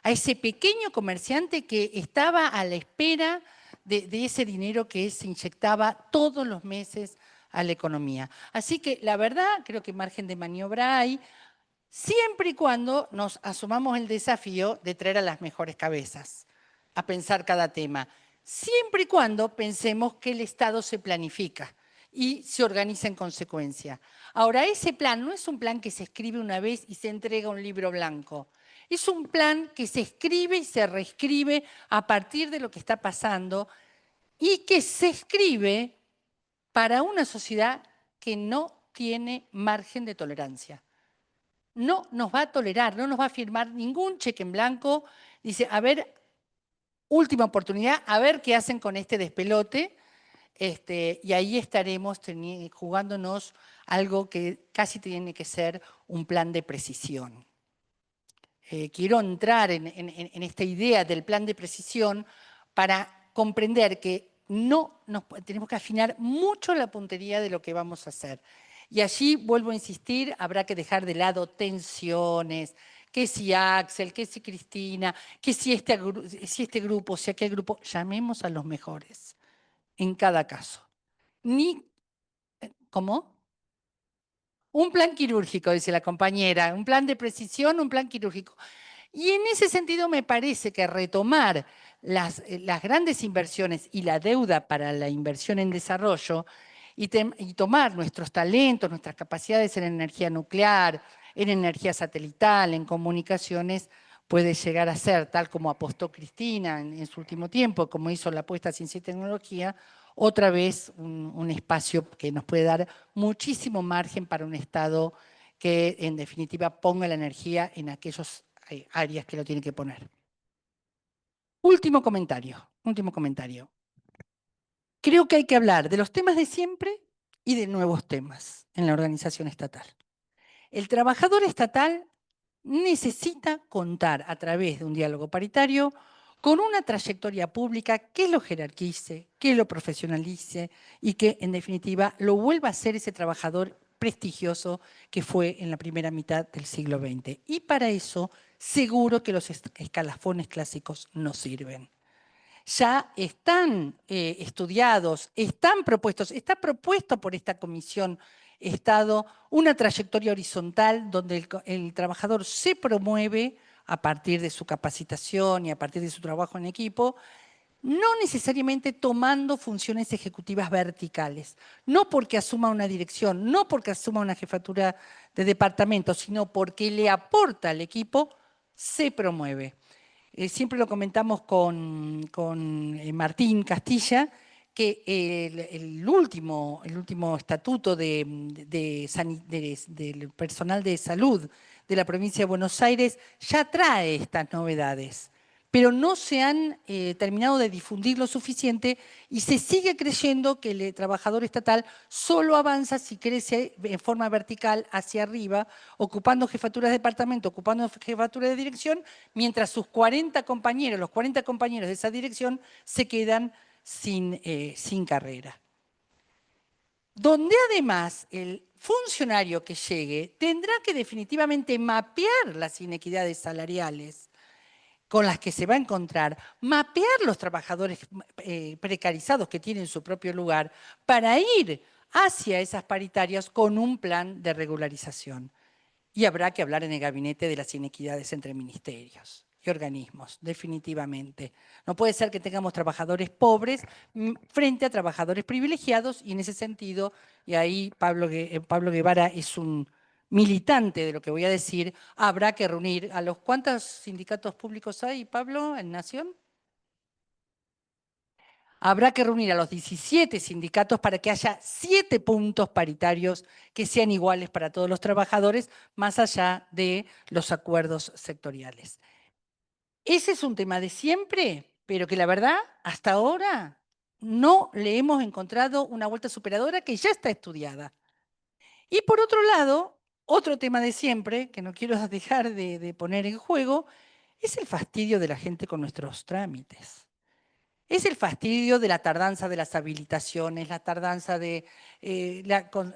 [SPEAKER 1] a ese pequeño comerciante que estaba a la espera de ese dinero que se inyectaba todos los meses a la economía. Así que la verdad, creo que margen de maniobra hay, siempre y cuando nos asumamos el desafío de traer a las mejores cabezas a pensar cada tema, siempre y cuando pensemos que el Estado se planifica y se organiza en consecuencia. Ahora, ese plan no es un plan que se escribe una vez y se entrega un libro blanco. Es un plan que se escribe y se reescribe a partir de lo que está pasando y que se escribe para una sociedad que no tiene margen de tolerancia. No nos va a tolerar, no nos va a firmar ningún cheque en blanco. Dice, a ver, última oportunidad, a ver qué hacen con este despelote. Y ahí estaremos jugándonos algo que casi tiene que ser un plan de precisión. Quiero entrar en esta idea del plan de precisión para comprender que tenemos que afinar mucho la puntería de lo que vamos a hacer. Y allí, vuelvo a insistir, habrá que dejar de lado tensiones, que si Axel, que si Cristina, que si este grupo, si aquel grupo, llamemos a los mejores en cada caso. ¿Cómo? Un plan quirúrgico, dice la compañera, un plan de precisión, un plan quirúrgico. Y en ese sentido me parece que retomar las grandes inversiones y la deuda para la inversión en desarrollo y tomar nuestros talentos, nuestras capacidades en energía nuclear, en energía satelital, en comunicaciones, puede llegar a ser, tal como apostó Cristina en su último tiempo, como hizo la apuesta a ciencia y tecnología, otra vez un espacio que nos puede dar muchísimo margen para un Estado que en definitiva ponga la energía en aquellos áreas que lo tiene que poner. Último comentario. Creo que hay que hablar de los temas de siempre y de nuevos temas en la organización estatal. El trabajador estatal necesita contar a través de un diálogo paritario con una trayectoria pública que lo jerarquice, que lo profesionalice y que en definitiva lo vuelva a ser ese trabajador prestigioso que fue en la primera mitad del siglo XX. Y para eso seguro que los escalafones clásicos no sirven. Ya están estudiados, están propuestos, está propuesto por esta comisión Estado una trayectoria horizontal donde el trabajador se promueve a partir de su capacitación y a partir de su trabajo en equipo, no necesariamente tomando funciones ejecutivas verticales, no porque asuma una dirección, no porque asuma una jefatura de departamento, sino porque le aporta al equipo, se promueve. Siempre lo comentamos con Martín Castilla, que el último estatuto del personal de salud de la provincia de Buenos Aires ya trae estas novedades, pero no se han terminado de difundir lo suficiente y se sigue creyendo que el trabajador estatal solo avanza si crece en forma vertical hacia arriba, ocupando jefaturas de departamento, ocupando jefaturas de dirección, mientras sus 40 compañeros, los 40 compañeros de esa dirección se quedan sin carrera. Donde además el funcionario que llegue tendrá que definitivamente mapear las inequidades salariales con las que se va a encontrar, mapear los trabajadores precarizados que tienen su propio lugar para ir hacia esas paritarias con un plan de regularización. Y habrá que hablar en el gabinete de las inequidades entre ministerios y organismos, definitivamente. No puede ser que tengamos trabajadores pobres frente a trabajadores privilegiados y en ese sentido, y ahí Pablo Guevara es un militante de lo que voy a decir, habrá que reunir a los... ¿Cuántos sindicatos públicos hay, Pablo, en Nación? Habrá que reunir a los 17 sindicatos para que haya 7 puntos paritarios que sean iguales para todos los trabajadores, más allá de los acuerdos sectoriales. Ese es un tema de siempre, pero que la verdad, hasta ahora, no le hemos encontrado una vuelta superadora que ya está estudiada. Y por otro lado, otro tema de siempre, que no quiero dejar de poner en juego, es el fastidio de la gente con nuestros trámites. Es el fastidio de la tardanza de las habilitaciones, la tardanza de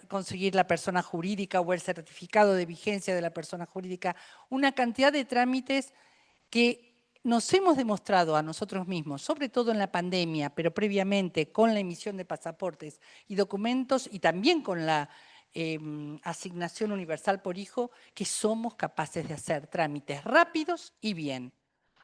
[SPEAKER 1] conseguir la persona jurídica o el certificado de vigencia de la persona jurídica, una cantidad de trámites que nos hemos demostrado a nosotros mismos, sobre todo en la pandemia, pero previamente con la emisión de pasaportes y documentos y también con la asignación universal por hijo, que somos capaces de hacer trámites rápidos y bien.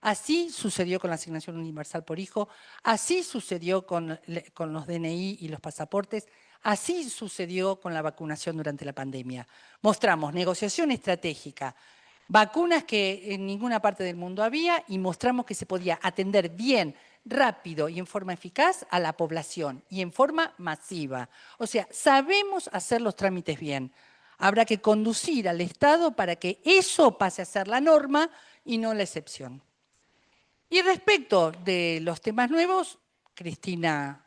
[SPEAKER 1] Así sucedió con la asignación universal por hijo, así sucedió con los DNI y los pasaportes, así sucedió con la vacunación durante la pandemia. Mostramos negociación estratégica, Vacunas que en ninguna parte del mundo había y mostramos que se podía atender bien, rápido y en forma eficaz a la población y en forma masiva. O sea, sabemos hacer los trámites bien. Habrá que conducir al Estado para que eso pase a ser la norma y no la excepción. Y respecto de los temas nuevos, Cristina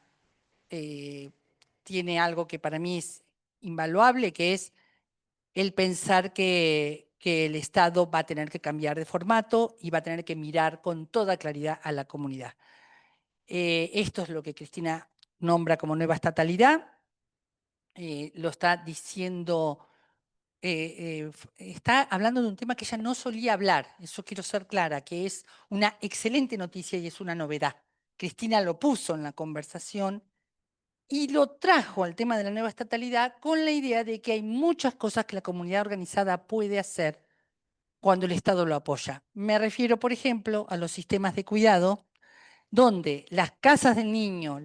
[SPEAKER 1] tiene algo que para mí es invaluable, que es el pensar que el Estado va a tener que cambiar de formato y va a tener que mirar con toda claridad a la comunidad. Esto es lo que Cristina nombra como nueva estatalidad, lo está diciendo, está hablando de un tema que ella no solía hablar, eso quiero ser clara, que es una excelente noticia y es una novedad. Cristina lo puso en la conversación y lo trajo al tema de la nueva estatalidad con la idea de que hay muchas cosas que la comunidad organizada puede hacer cuando el Estado lo apoya. Me refiero, por ejemplo, a los sistemas de cuidado, donde las casas del niño,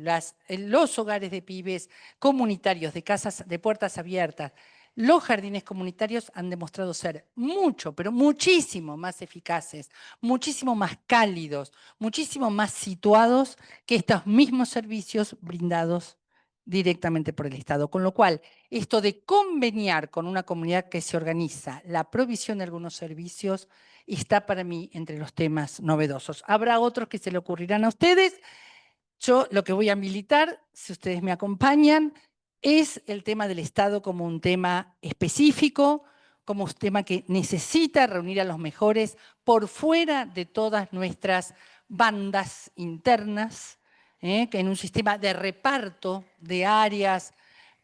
[SPEAKER 1] los hogares de pibes comunitarios, de casas de puertas abiertas, los jardines comunitarios han demostrado ser mucho, pero muchísimo más eficaces, muchísimo más cálidos, muchísimo más situados que estos mismos servicios brindados directamente por el Estado. Con lo cual, esto de conveniar con una comunidad que se organiza la provisión de algunos servicios está para mí entre los temas novedosos. Habrá otros que se le ocurrirán a ustedes. Yo lo que voy a militar, si ustedes me acompañan, es el tema del Estado como un tema específico, como un tema que necesita reunir a los mejores por fuera de todas nuestras bandas internas, que en un sistema de reparto de áreas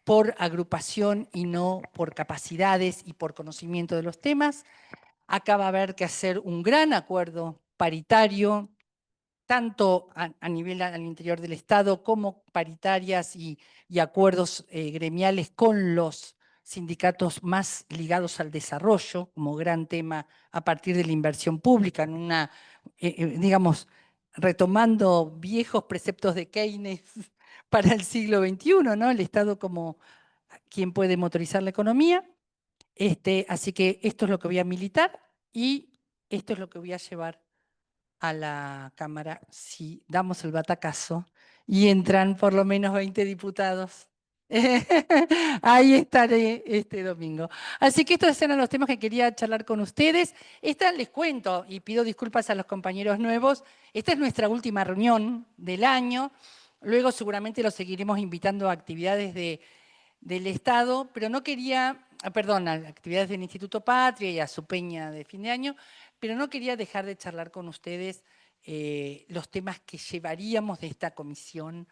[SPEAKER 1] por agrupación y no por capacidades y por conocimiento de los temas. Acá va a haber que hacer un gran acuerdo paritario, tanto a nivel al interior del Estado como paritarias y acuerdos gremiales con los sindicatos más ligados al desarrollo, como gran tema a partir de la inversión pública, en una, digamos, retomando viejos preceptos de Keynes para el siglo XXI, ¿no? El Estado como quien puede motorizar la economía. Así que esto es lo que voy a militar y esto es lo que voy a llevar a la Cámara si damos el batacazo y entran por lo menos 20 diputados. Ahí estaré este domingo. Así que estos eran los temas que quería charlar con ustedes. Esta les cuento y pido disculpas a los compañeros nuevos. Esta es nuestra última reunión del año. Luego seguramente los seguiremos invitando a actividades del Estado, pero no quería, perdón, a actividades del Instituto Patria y a su peña de fin de año, pero no quería dejar de charlar con ustedes los temas que llevaríamos de esta comisión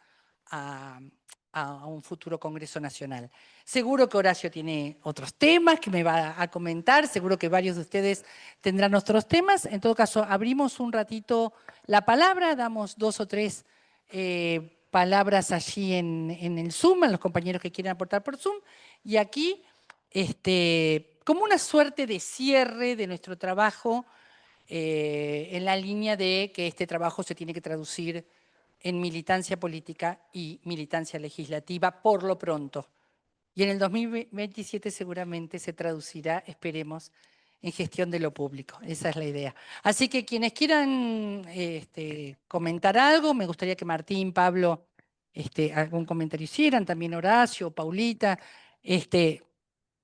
[SPEAKER 1] a un futuro Congreso Nacional. Seguro que Horacio tiene otros temas que me va a comentar, seguro que varios de ustedes tendrán otros temas. En todo caso, abrimos un ratito la palabra, damos 2 o 3 palabras allí en el Zoom, a los compañeros que quieren aportar por Zoom, y aquí, como una suerte de cierre de nuestro trabajo, en la línea de que este trabajo se tiene que traducir en militancia política y militancia legislativa por lo pronto. Y en el 2027 seguramente se traducirá, esperemos, en gestión de lo público. Esa es la idea. Así que quienes quieran comentar algo, me gustaría que Martín, Pablo, algún comentario hicieran, también Horacio, Paulita,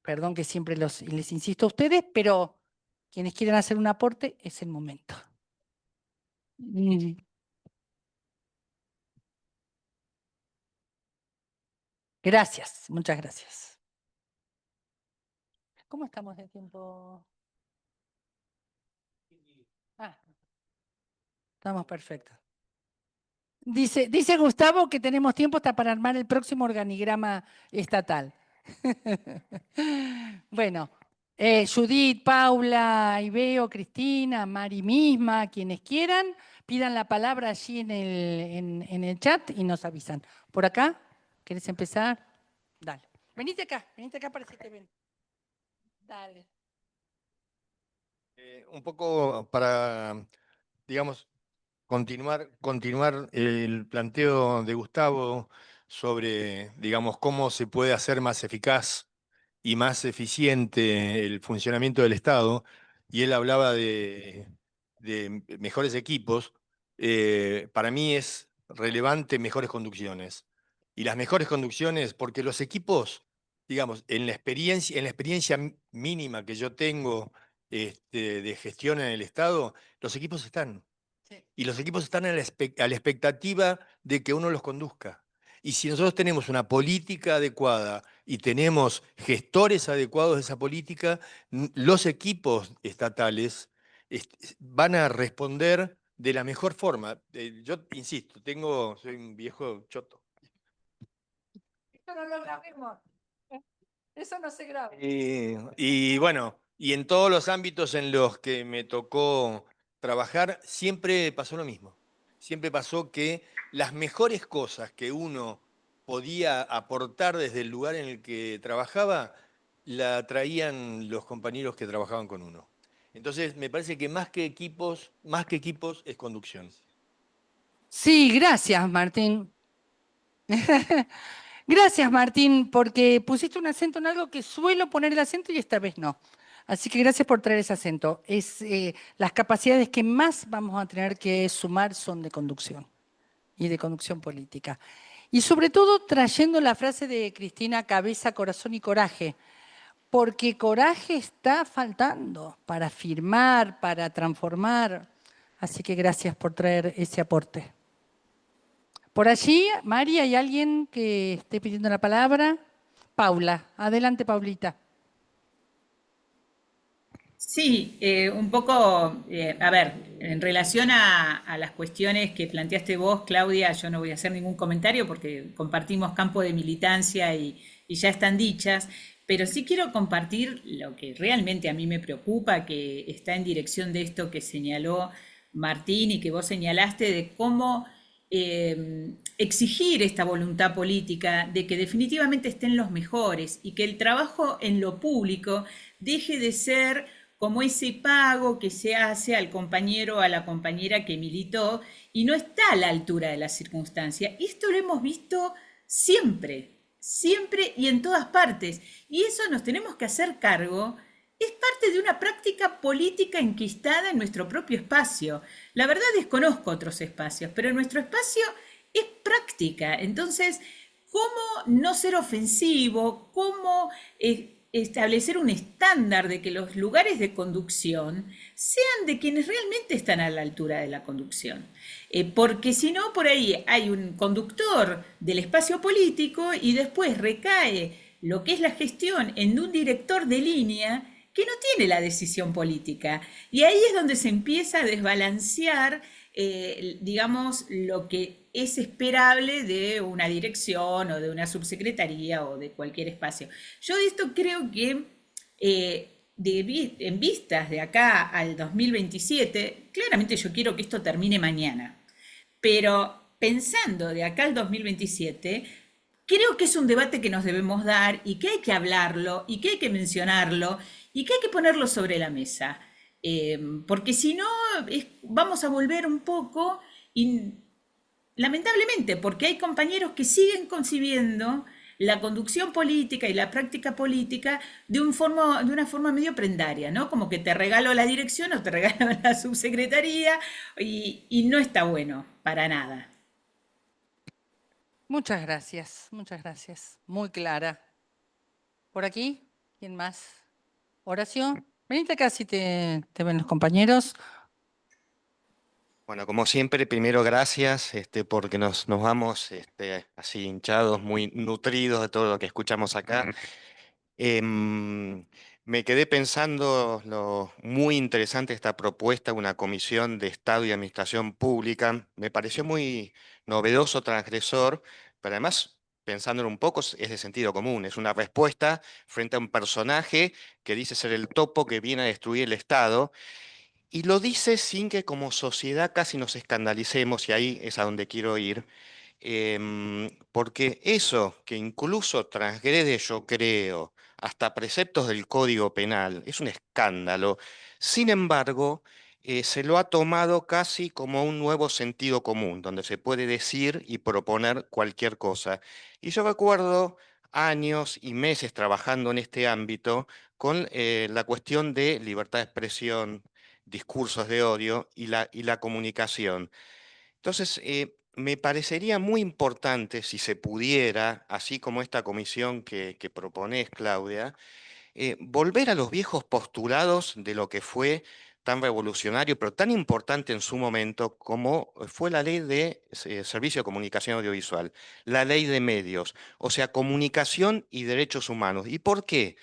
[SPEAKER 1] perdón que siempre les insisto a ustedes, pero quienes quieran hacer un aporte, es el momento. Gracias, muchas gracias. ¿Cómo estamos de tiempo? Ah, estamos perfectos. Dice Gustavo que tenemos tiempo hasta para armar el próximo organigrama estatal. Bueno, Judith, Paula, Ibeo, Cristina, Mari misma, quienes quieran, pidan la palabra allí en el chat y nos avisan. ¿Por acá? ¿Querés empezar? Dale. Venite acá para que te ven. Dale.
[SPEAKER 5] Un poco para, digamos, continuar el planteo de Gustavo sobre, digamos, cómo se puede hacer más eficaz y más eficiente el funcionamiento del Estado. y él hablaba de mejores equipos, para mí es relevante mejores conducciones. Y las mejores conducciones, porque los equipos, digamos, en la experiencia mínima que yo tengo de gestión en el Estado, los equipos están.
[SPEAKER 1] Sí.
[SPEAKER 5] Y los equipos están a la expectativa de que uno los conduzca. Y si nosotros tenemos una política adecuada y tenemos gestores adecuados de esa política, los equipos estatales van a responder de la mejor forma. Yo insisto, soy un viejo choto.
[SPEAKER 1] Eso no lo grabemos. Eso no se graba.
[SPEAKER 5] Y bueno, y en todos los ámbitos en los que me tocó trabajar, siempre pasó lo mismo. Siempre pasó que las mejores cosas que uno podía aportar desde el lugar en el que trabajaba, la traían los compañeros que trabajaban con uno. Entonces, me parece que más que equipos es conducción.
[SPEAKER 1] Sí, gracias, Martín. Gracias, Martín, porque pusiste un acento en algo que suelo poner el acento y esta vez no. Así que gracias por traer ese acento. Las capacidades que más vamos a tener que sumar son de conducción y de conducción política. Y sobre todo trayendo la frase de Cristina, cabeza, corazón y coraje, porque coraje está faltando para firmar, para transformar. Así que gracias por traer ese aporte. Por allí, Mari, ¿hay alguien que esté pidiendo la palabra? Paula, adelante, Paulita.
[SPEAKER 6] Sí, un poco, a ver, en relación a las cuestiones que planteaste vos, Claudia, yo no voy a hacer ningún comentario porque compartimos campo de militancia y ya están dichas, pero sí quiero compartir lo que realmente a mí me preocupa, que está en dirección de esto que señaló Martín y que vos señalaste, de cómo exigir esta voluntad política de que definitivamente estén los mejores y que el trabajo en lo público deje de ser como ese pago que se hace al compañero o a la compañera que militó y no está a la altura de la circunstancia. Y esto lo hemos visto siempre, siempre y en todas partes. Y eso nos tenemos que hacer cargo. Es parte de una práctica política enquistada en nuestro propio espacio. La verdad desconozco otros espacios, pero nuestro espacio es práctica. Entonces, ¿cómo no ser ofensivo? ¿Cómo establecer un estándar de que los lugares de conducción sean de quienes realmente están a la altura de la conducción? Porque si no, por ahí hay un conductor del espacio político y después recae lo que es la gestión en un director de línea que no tiene la decisión política. Y ahí es donde se empieza a desbalancear, digamos, lo que es esperable de una dirección o de una subsecretaría o de cualquier espacio. Yo de esto creo que en vistas de acá al 2027, claramente yo quiero que esto termine mañana, pero pensando de acá al 2027, creo que es un debate que nos debemos dar y que hay que hablarlo y que hay que mencionarlo y que hay que ponerlo sobre la mesa. Porque si no, vamos a volver un poco, y, lamentablemente, porque hay compañeros que siguen concibiendo la conducción política y la práctica política de una forma medio prendaria, ¿no? Como que te regalo la dirección o te regalo la subsecretaría y no está bueno para nada.
[SPEAKER 1] Muchas gracias, muchas gracias. Muy clara. ¿Por aquí? ¿Quién más? Horacio, venite acá si te ven los compañeros.
[SPEAKER 7] Bueno, como siempre, primero gracias porque nos vamos así hinchados, muy nutridos de todo lo que escuchamos acá. Me quedé pensando lo muy interesante esta propuesta, una comisión de Estado y Administración Pública. Me pareció muy novedoso, transgresor, pero además, pensándolo un poco, es de sentido común. Es una respuesta frente a un personaje que dice ser el topo que viene a destruir el Estado. Y lo dice sin que como sociedad casi nos escandalicemos, y ahí es a donde quiero ir, porque eso que incluso transgrede, yo creo, hasta preceptos del Código Penal, es un escándalo. Sin embargo, se lo ha tomado casi como un nuevo sentido común, donde se puede decir y proponer cualquier cosa. Y yo recuerdo años y meses trabajando en este ámbito, con la cuestión de libertad de expresión, discursos de odio y la comunicación. Entonces, me parecería muy importante, si se pudiera, así como esta comisión que propones, Claudia, volver a los viejos postulados de lo que fue tan revolucionario, pero tan importante en su momento como fue la ley de servicio de comunicación audiovisual, la ley de medios, o sea, comunicación y derechos humanos. ¿Y por qué?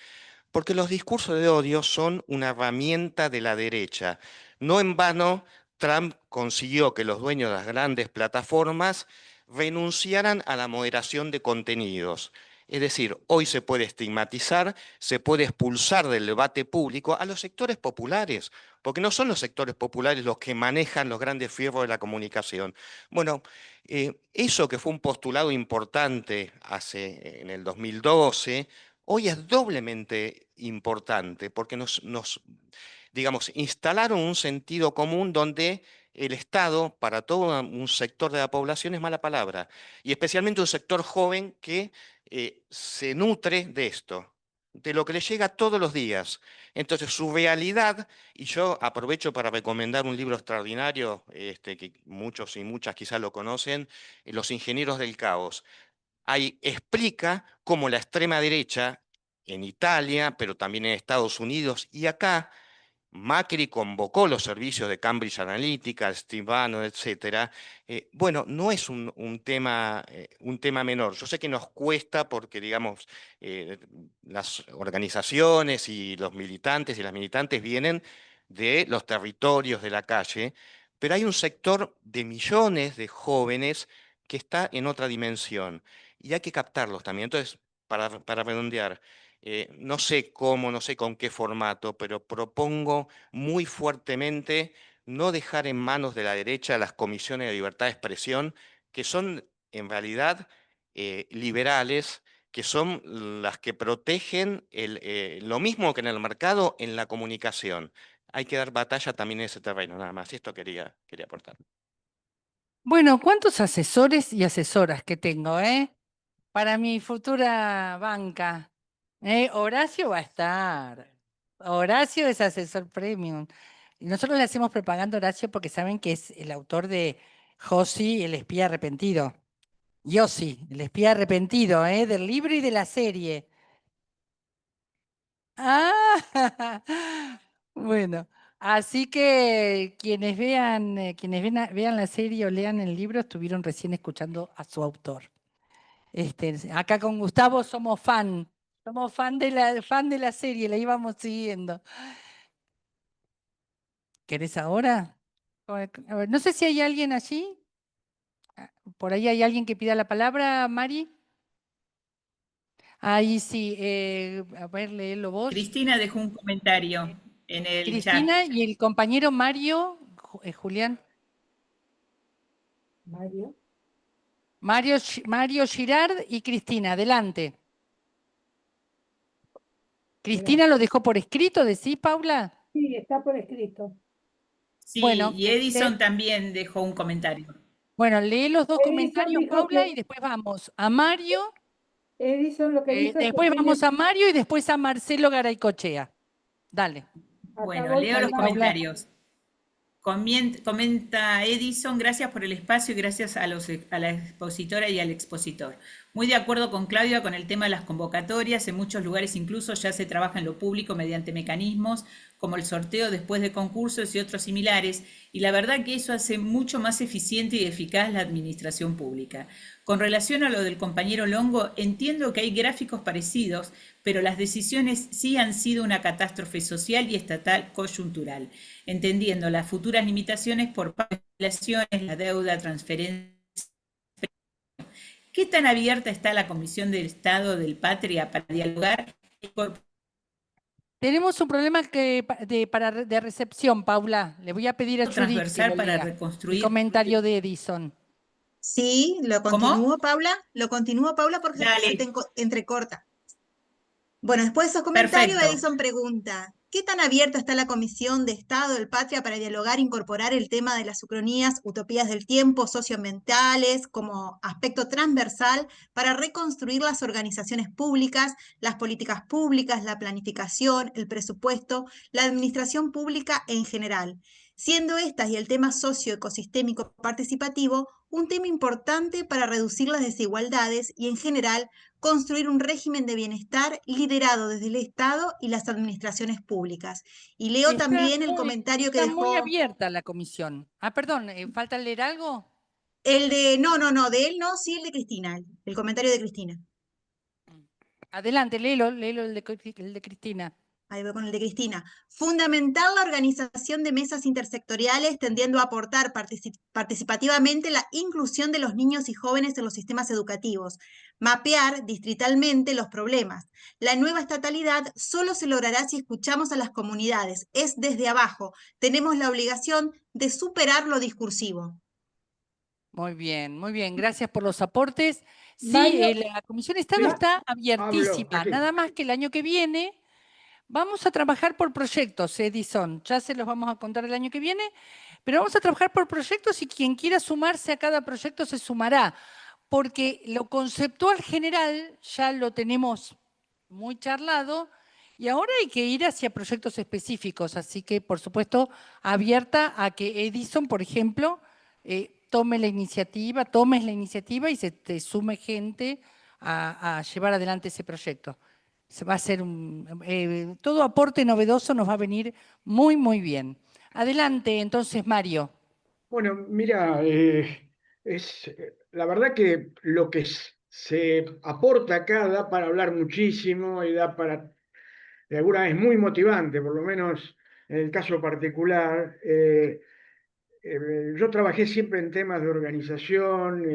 [SPEAKER 7] Porque los discursos de odio son una herramienta de la derecha. No en vano, Trump consiguió que los dueños de las grandes plataformas renunciaran a la moderación de contenidos. Es decir, hoy se puede estigmatizar, se puede expulsar del debate público a los sectores populares, porque no son los sectores populares los que manejan los grandes fierros de la comunicación. Bueno, eso que fue un postulado importante en el 2012, hoy es doblemente importante porque digamos, instalaron un sentido común donde el Estado, para todo un sector de la población, es mala palabra, y especialmente un sector joven que se nutre de esto, de lo que le llega todos los días. Entonces, su realidad, y yo aprovecho para recomendar un libro extraordinario, que muchos y muchas quizás lo conocen, Los Ingenieros del Caos. Ahí explica cómo la extrema derecha en Italia, pero también en Estados Unidos y acá, Macri convocó los servicios de Cambridge Analytica, Steve Bannon, etcétera. Bueno, no es un tema menor. Yo sé que nos cuesta porque, digamos, las organizaciones y los militantes y las militantes vienen de los territorios de la calle, pero hay un sector de millones de jóvenes que está en otra dimensión y hay que captarlos también. Entonces, para redondear, no sé cómo, no sé con qué formato, pero propongo muy fuertemente no dejar en manos de la derecha las comisiones de libertad de expresión, que son en realidad liberales, que son las que protegen lo mismo que en el mercado, en la comunicación. Hay que dar batalla también en ese terreno, nada más. Esto quería aportar.
[SPEAKER 1] Bueno, ¿cuántos asesores y asesoras que tengo, para mi futura banca? Horacio va a estar. Horacio es asesor premium. Y nosotros le hacemos propaganda a Horacio porque saben que es el autor de Josi, el espía arrepentido. Yossi, el espía arrepentido, del libro y de la serie. Ah, bueno, así que quienes vean la serie o lean el libro estuvieron recién escuchando a su autor. Acá con Gustavo somos fan de la serie, la íbamos siguiendo. ¿Querés ahora? A ver, no sé si hay alguien allí. Por ahí hay alguien que pida la palabra, Mari. Ahí sí, a ver, léelo vos.
[SPEAKER 6] Cristina dejó un comentario en el
[SPEAKER 1] Cristina
[SPEAKER 6] chat.
[SPEAKER 1] y el compañero Mario, Julián. Mario Girard y Cristina, adelante. Cristina lo dejó por escrito, ¿decís, Paula?
[SPEAKER 2] Sí, está por escrito.
[SPEAKER 6] Sí,
[SPEAKER 1] Bueno,
[SPEAKER 6] y Edison también dejó un comentario.
[SPEAKER 1] Bueno, lee los dos
[SPEAKER 2] Edison
[SPEAKER 1] comentarios,
[SPEAKER 2] dijo
[SPEAKER 1] Paula,
[SPEAKER 2] que-
[SPEAKER 1] y después vamos a Mario.
[SPEAKER 2] Edison lo que dijo es que
[SPEAKER 1] Después vamos a Mario y después a Marcelo Garaycochea. Dale.
[SPEAKER 6] Bueno,
[SPEAKER 2] voy
[SPEAKER 6] leo los
[SPEAKER 2] Paula.
[SPEAKER 6] comentarios. Comenta Edison, gracias por el espacio y gracias a la expositora y al expositor. Muy de acuerdo con Claudia con el tema de las convocatorias. En muchos lugares incluso ya se trabaja en lo público mediante mecanismos como el sorteo después de concursos y otros similares. Y la verdad que eso hace mucho más eficiente y eficaz la administración pública. Con relación a lo del compañero Longo, entiendo que hay gráficos parecidos, pero las decisiones sí han sido una catástrofe social y estatal coyuntural, entendiendo las futuras limitaciones por poblaciones, la deuda, transferencias. ¿Qué tan abierta está la Comisión del Estado del Patria para dialogar?
[SPEAKER 1] Tenemos un problema de recepción, Paula. Le voy a pedir a Judith que
[SPEAKER 6] transversal
[SPEAKER 1] lo
[SPEAKER 6] para
[SPEAKER 1] lea.
[SPEAKER 6] reconstruir.
[SPEAKER 1] El comentario de Edison.
[SPEAKER 8] Sí, lo continúo, Paula. Lo continúo, Paula, porque
[SPEAKER 6] Dale.
[SPEAKER 8] se te entrecorta. Bueno, después de esos comentarios,
[SPEAKER 6] Perfecto.
[SPEAKER 8] Edison pregunta, ¿Qué tan abierta está la Comisión de Estado del Patria para dialogar e incorporar el tema de las ucronías, utopías del tiempo, socioambientales, como aspecto transversal para reconstruir las organizaciones públicas, las políticas públicas, la planificación, el presupuesto, la administración pública en general? Siendo estas y el tema socioecosistémico participativo un tema importante para reducir las desigualdades y en general construir un régimen de bienestar liderado desde el Estado y las administraciones públicas. Y leo también el comentario que
[SPEAKER 1] está muy
[SPEAKER 8] dejó
[SPEAKER 1] abierta la comisión. Ah, perdón, ¿falta leer algo?
[SPEAKER 8] el de, no, de él no, sí el de Cristina, el comentario de Cristina.
[SPEAKER 1] Adelante, léelo el de Cristina.
[SPEAKER 8] Ahí voy con el de Cristina. Fundamental la organización de mesas intersectoriales tendiendo a aportar participativamente la inclusión de los niños y jóvenes en los sistemas educativos. Mapear distritalmente los problemas. La nueva estatalidad solo se logrará si escuchamos a las comunidades. Es desde abajo. Tenemos la obligación de superar lo discursivo.
[SPEAKER 1] Muy bien, muy bien. Gracias por los aportes. Sí,
[SPEAKER 2] Mario,
[SPEAKER 1] la Comisión de Estado
[SPEAKER 2] ¿sí?
[SPEAKER 1] está
[SPEAKER 2] Hablo,
[SPEAKER 1] abiertísima.
[SPEAKER 2] aquí.
[SPEAKER 1] Nada más que el año que viene vamos a trabajar por proyectos, Edison. Ya se los vamos a contar el año que viene, pero vamos a trabajar por proyectos y quien quiera sumarse a cada proyecto se sumará, porque lo conceptual general ya lo tenemos muy charlado y ahora hay que ir hacia proyectos específicos. Así que, por supuesto, abierta a que Edison, por ejemplo, tomes la iniciativa y se te sume gente a llevar adelante ese proyecto. Se va a hacer todo aporte novedoso nos va a venir muy, muy bien. Adelante, entonces, Mario.
[SPEAKER 9] Bueno, mira, la verdad que lo que se aporta acá da para hablar muchísimo y da para, de alguna vez, muy motivante, por lo menos en el caso particular. Yo trabajé siempre en temas de organización,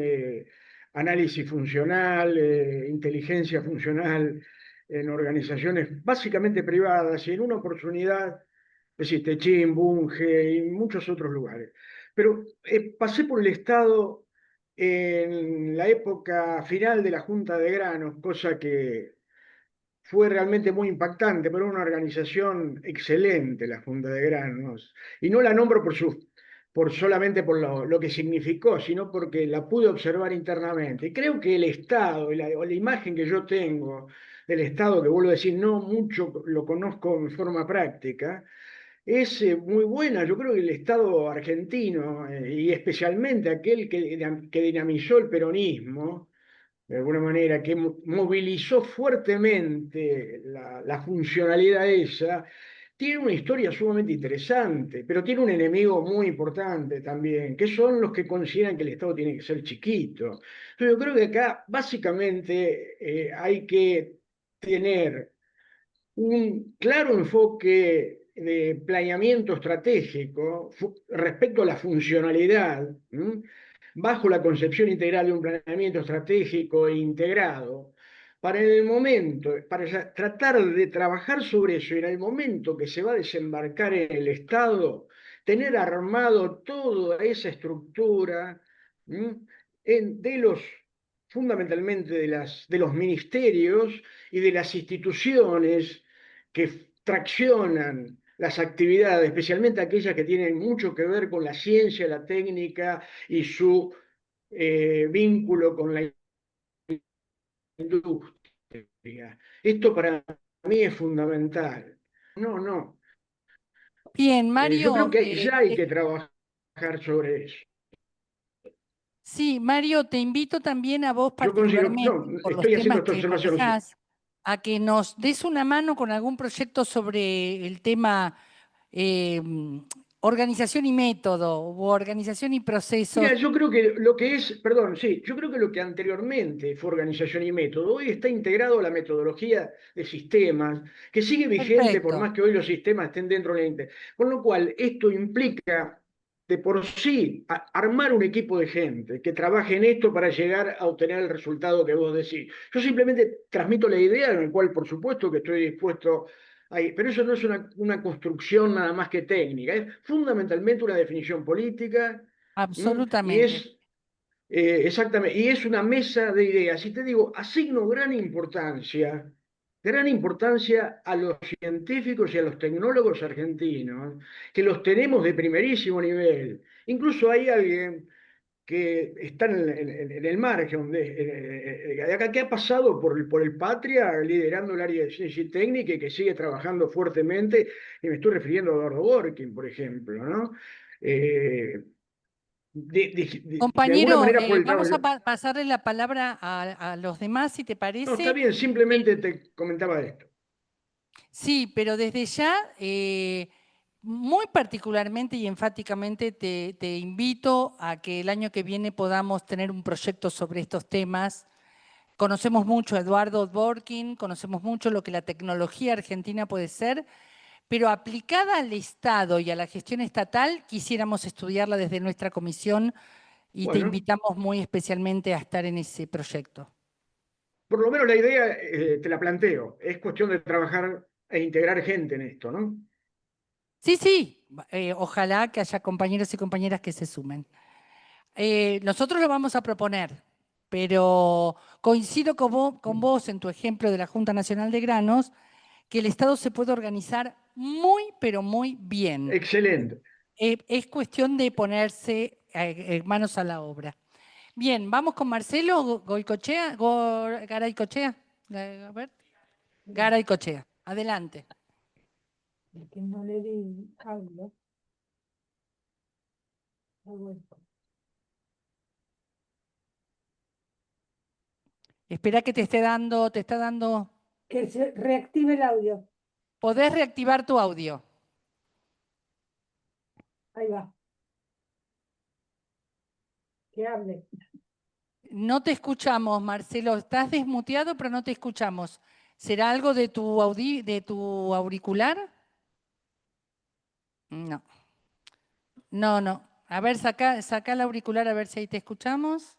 [SPEAKER 9] análisis funcional, inteligencia funcional en organizaciones básicamente privadas y en una oportunidad, Techín, Bunge y muchos otros lugares. Pero pasé por el Estado en la época final de la Junta de Granos, cosa que fue realmente muy impactante, pero una organización excelente, la Junta de Granos. Y no la nombro solamente por lo que significó, sino porque la pude observar internamente. Y creo que el Estado, o la imagen que yo tengo del Estado, que vuelvo a decir, no mucho lo conozco en forma práctica, es muy buena. Yo creo que el Estado argentino, y especialmente aquel que dinamizó el peronismo, de alguna manera, que movilizó fuertemente la funcionalidad esa, tiene una historia sumamente interesante, pero tiene un enemigo muy importante también, que son los que consideran que el Estado tiene que ser chiquito. Entonces, yo creo que acá básicamente hay que tener un claro enfoque de planeamiento estratégico respecto a la funcionalidad, bajo la concepción integral de un planeamiento estratégico e integrado, para en el momento, para tratar de trabajar sobre eso y en el momento que se va a desembarcar en el Estado, tener armado toda esa estructura fundamentalmente de los ministerios y de las instituciones que traccionan las actividades, especialmente aquellas que tienen mucho que ver con la ciencia, la técnica y su vínculo con la industria. Esto para mí es fundamental. No.
[SPEAKER 1] Bien,
[SPEAKER 9] Yo
[SPEAKER 1] Mario.
[SPEAKER 9] creo que ya hay que trabajar sobre eso.
[SPEAKER 1] Sí, Mario, te invito también a vos
[SPEAKER 9] Yo considero,
[SPEAKER 1] particularmente, por los
[SPEAKER 9] estoy haciendo
[SPEAKER 1] temas
[SPEAKER 9] esta
[SPEAKER 1] que
[SPEAKER 9] observación.
[SPEAKER 1] manejás, a que nos des una mano con algún proyecto sobre el tema organización y método, o organización y procesos.
[SPEAKER 9] Mira, yo creo que lo que es, perdón, sí, yo creo que lo que anteriormente fue organización y método, hoy está integrado a la metodología de sistemas, que sigue vigente por
[SPEAKER 1] Perfecto.
[SPEAKER 9] más que hoy los sistemas estén dentro de la Inter. Con lo cual, esto implica de por sí armar un equipo de gente que trabaje en esto para llegar a obtener el resultado que vos decís. Yo simplemente transmito la idea, en la cual por supuesto que estoy dispuesto ahí, pero eso no es una construcción nada más que técnica, es fundamentalmente una definición política. Y
[SPEAKER 1] Absolutamente.
[SPEAKER 9] es exactamente, y es una mesa de ideas. Y te digo, asigno gran importancia gran importancia a los científicos y a los tecnólogos argentinos, que los tenemos de primerísimo nivel. Incluso hay alguien que está en el margen de acá, que ha pasado por el Patria liderando el área de ciencia y técnica y que sigue trabajando fuertemente, y me estoy refiriendo a Eduardo Borkin, por ejemplo, ¿no? De alguna
[SPEAKER 1] Compañero,
[SPEAKER 9] manera por el
[SPEAKER 1] vamos a
[SPEAKER 9] trabajo.
[SPEAKER 1] pasarle la palabra a los demás, si te
[SPEAKER 9] No, está
[SPEAKER 1] parece.
[SPEAKER 9] bien, simplemente te comentaba esto.
[SPEAKER 1] Sí, pero desde ya, muy particularmente y enfáticamente te invito a que el año que viene podamos tener un proyecto sobre estos temas. Conocemos mucho a Eduardo Dworkin, conocemos mucho lo que la tecnología argentina puede ser, pero aplicada al Estado y a la gestión estatal, quisiéramos estudiarla desde nuestra comisión y te
[SPEAKER 9] Bueno,
[SPEAKER 1] invitamos muy especialmente a estar en ese proyecto.
[SPEAKER 9] por lo menos la idea te la planteo. Es cuestión de trabajar e integrar gente en esto, ¿no?
[SPEAKER 1] Sí, sí, ojalá que haya compañeros y compañeras que se sumen. Nosotros lo vamos a proponer, pero coincido con vos en tu ejemplo de la Junta Nacional de Granos, que el Estado se puede organizar muy, pero muy bien.
[SPEAKER 9] Excelente.
[SPEAKER 1] Es cuestión de ponerse manos a la obra. Bien, vamos con Marcelo Goicochea, Garaycochea. A ver, Garaycochea. Adelante.
[SPEAKER 2] Es que no le di audio. Ha vuelto.
[SPEAKER 1] Espera que te está dando.
[SPEAKER 2] Que se reactive el audio.
[SPEAKER 1] Podés reactivar tu audio.
[SPEAKER 2] Ahí va. Que hable.
[SPEAKER 1] No te escuchamos, Marcelo. Estás desmuteado, pero no te escuchamos. ¿Será algo de tu auricular? No. No, no. A ver, saca el auricular a ver si ahí te escuchamos.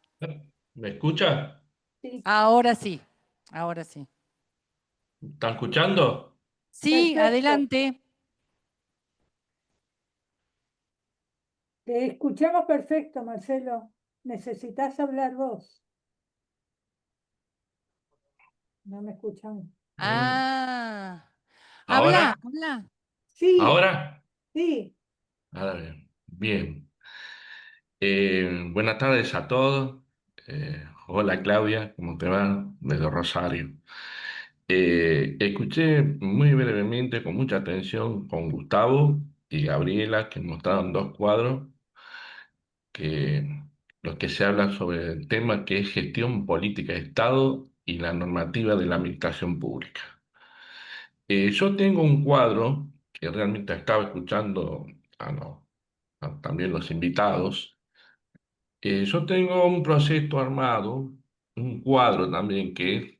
[SPEAKER 10] ¿Me escucha?
[SPEAKER 2] Sí,
[SPEAKER 1] Ahora sí, ahora sí.
[SPEAKER 10] ¿Está escuchando?
[SPEAKER 1] Sí,
[SPEAKER 2] perfecto.
[SPEAKER 1] adelante.
[SPEAKER 2] Te escuchamos perfecto, Marcelo. Necesitas hablar vos. No me escuchan.
[SPEAKER 1] Ah.
[SPEAKER 10] ¿Ahora?
[SPEAKER 1] Habla.
[SPEAKER 2] Sí,
[SPEAKER 10] ¿Ahora?
[SPEAKER 2] sí.
[SPEAKER 10] Ahora bien. Bien. Buenas tardes a todos. Hola Claudia, ¿cómo te va? Desde Rosario. Escuché muy brevemente, con mucha atención, con Gustavo y Gabriela, que mostraron dos cuadros que los que se hablan sobre el tema que es gestión política de Estado y la normativa de la administración pública. Yo tengo un cuadro que realmente estaba escuchando también los invitados. Yo tengo un proyecto armado, un cuadro también que es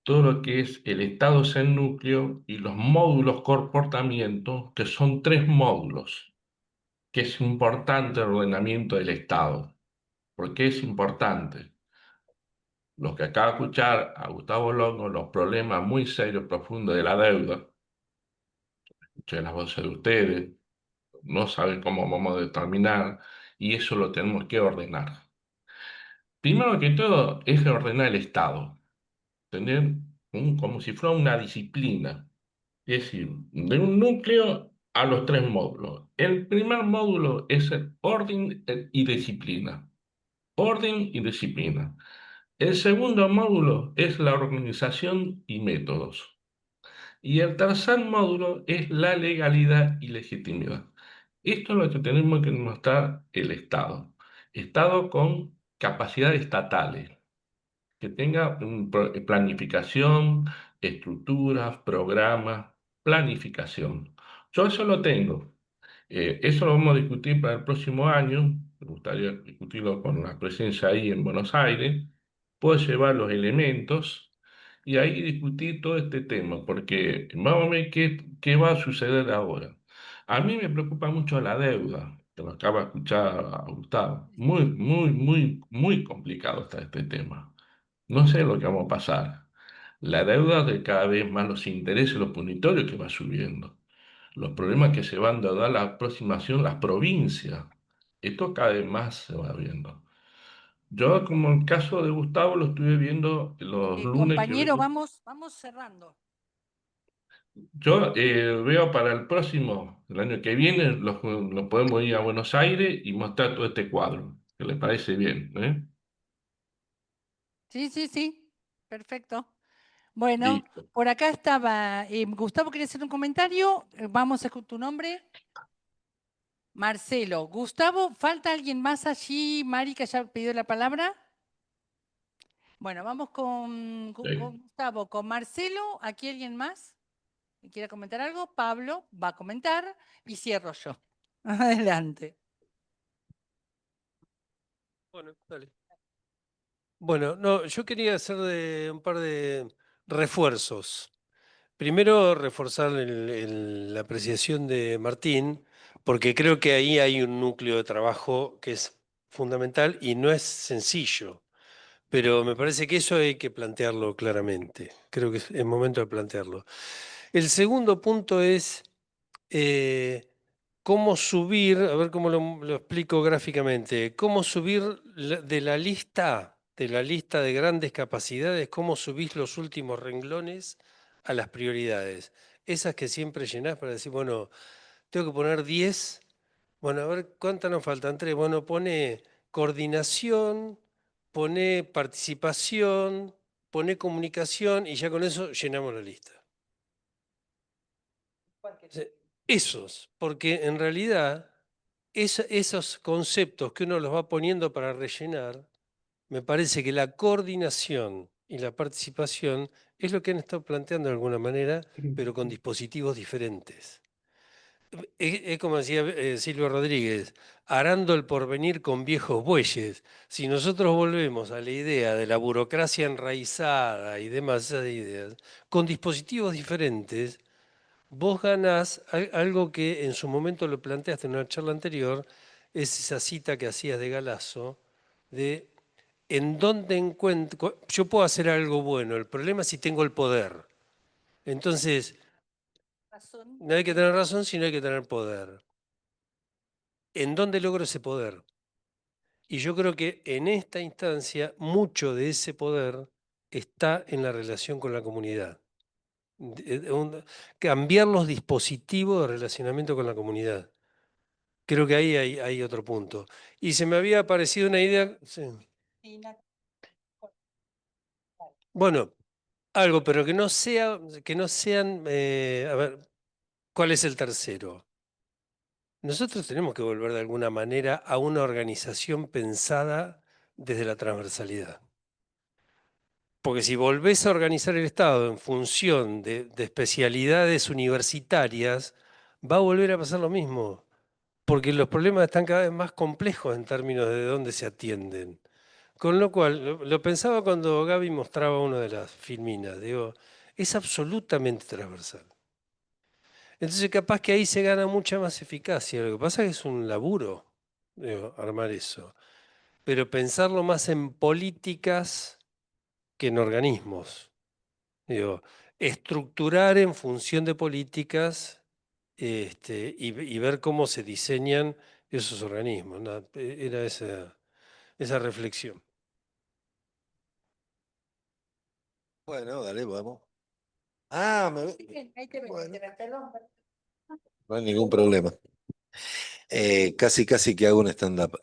[SPEAKER 10] todo lo que es el estado en núcleo y los módulos comportamiento, que son tres módulos, que es importante el ordenamiento del Estado. ¿Por qué es importante? Los que acaba de escuchar a Gustavo Longo, los problemas muy serios, profundos de la deuda, escuché las voces de ustedes, no saben cómo vamos a determinar y eso lo tenemos que ordenar. Primero que todo es ordenar el Estado, tener como si fuera una disciplina, es decir, de un núcleo a los tres módulos. El primer módulo es el orden y disciplina. Orden y disciplina. El segundo módulo es la organización y métodos. Y el tercer módulo es la legalidad y legitimidad. Esto es lo que tenemos que mostrar el Estado. Estado con capacidades estatales, que tenga planificación, estructuras, programas, planificación. Yo eso lo tengo. Eso lo vamos a discutir para el próximo año. Me gustaría discutirlo con la presencia ahí en Buenos Aires. Puedo llevar los elementos y ahí discutir todo este tema, porque vamos a ver qué va a suceder ahora. A mí me preocupa mucho la deuda, que lo acaba de escuchar a Gustavo. Muy, muy, muy, muy complicado está este tema. No sé lo que vamos a pasar. La deuda de cada vez más los intereses, los punitorios que va subiendo. Los problemas que se van a dar la aproximación, las provincias. Esto cada vez más se va viendo. Yo, como el caso de Gustavo, lo estuve viendo los lunes que
[SPEAKER 1] Compañero,
[SPEAKER 10] vengo.
[SPEAKER 1] vamos cerrando.
[SPEAKER 10] Yo veo para el próximo, el año que viene, nos podemos ir a Buenos Aires y mostrar todo este cuadro, que le parece bien, ¿eh?
[SPEAKER 1] Sí, sí, sí. Perfecto. Bueno,
[SPEAKER 10] Listo.
[SPEAKER 1] por acá estaba Gustavo, ¿quería hacer un comentario? Vamos a tu nombre. Marcelo. Gustavo, ¿falta alguien más allí? Mari, que ya pidió la palabra. Bueno, vamos con Gustavo, con Marcelo. ¿Aquí alguien más que quiera comentar algo? Pablo va a comentar y cierro yo. Adelante.
[SPEAKER 3] Bueno, dale. Bueno, no, yo quería hacer un par de refuerzos. Primero, reforzar la apreciación de Martín, porque creo que ahí hay un núcleo de trabajo que es fundamental y no es sencillo, pero me parece que eso hay que plantearlo claramente. Creo que es el momento de plantearlo. El segundo punto es cómo subir, a ver cómo lo explico gráficamente, cómo subir de la lista de grandes capacidades, cómo subís los últimos renglones a las prioridades. Esas que siempre llenás para decir, bueno, tengo que poner 10, bueno, a ver cuántas nos faltan, 3, bueno, pone coordinación, pone participación, pone comunicación y ya con eso llenamos la lista. Esos, porque en realidad esos conceptos que uno los va poniendo para rellenar, me parece que la coordinación y la participación es lo que han estado planteando de alguna manera, pero con dispositivos diferentes. Es como decía Silvio Rodríguez, arando el porvenir con viejos bueyes. Si nosotros volvemos a la idea de la burocracia enraizada y demás ideas, con dispositivos diferentes, vos ganás algo que en su momento lo planteaste en una charla anterior, es esa cita que hacías de Galasso, de en dónde encuentro, yo puedo hacer algo bueno, el problema es si tengo el poder. Entonces, no hay que tener razón, sino hay que tener poder. ¿En dónde logro ese poder? Y yo creo que en esta instancia mucho de ese poder está en la relación con la comunidad. Cambiar los dispositivos de relacionamiento con la comunidad. Creo que ahí hay otro punto. Y se me había aparecido una idea. Sí. Bueno, algo, pero que no sean. A ver, ¿cuál es el tercero? Nosotros tenemos que volver de alguna manera a una organización pensada desde la transversalidad. Porque si volvés a organizar el Estado en función de especialidades universitarias, va a volver a pasar lo mismo. Porque los problemas están cada vez más complejos en términos de dónde se atienden. Con lo cual, lo pensaba cuando Gaby mostraba una de las filminas, digo, es absolutamente transversal. Entonces capaz que ahí se gana mucha más eficacia. Lo que pasa es que es un laburo, digo, armar eso. Pero pensarlo más en políticas que en organismos. Digo, estructurar en función de políticas y ver cómo se diseñan esos organismos. Era esa reflexión.
[SPEAKER 11] Bueno, dale, vamos. Ah, bueno, no hay ningún problema. Casi que hago un stand-up.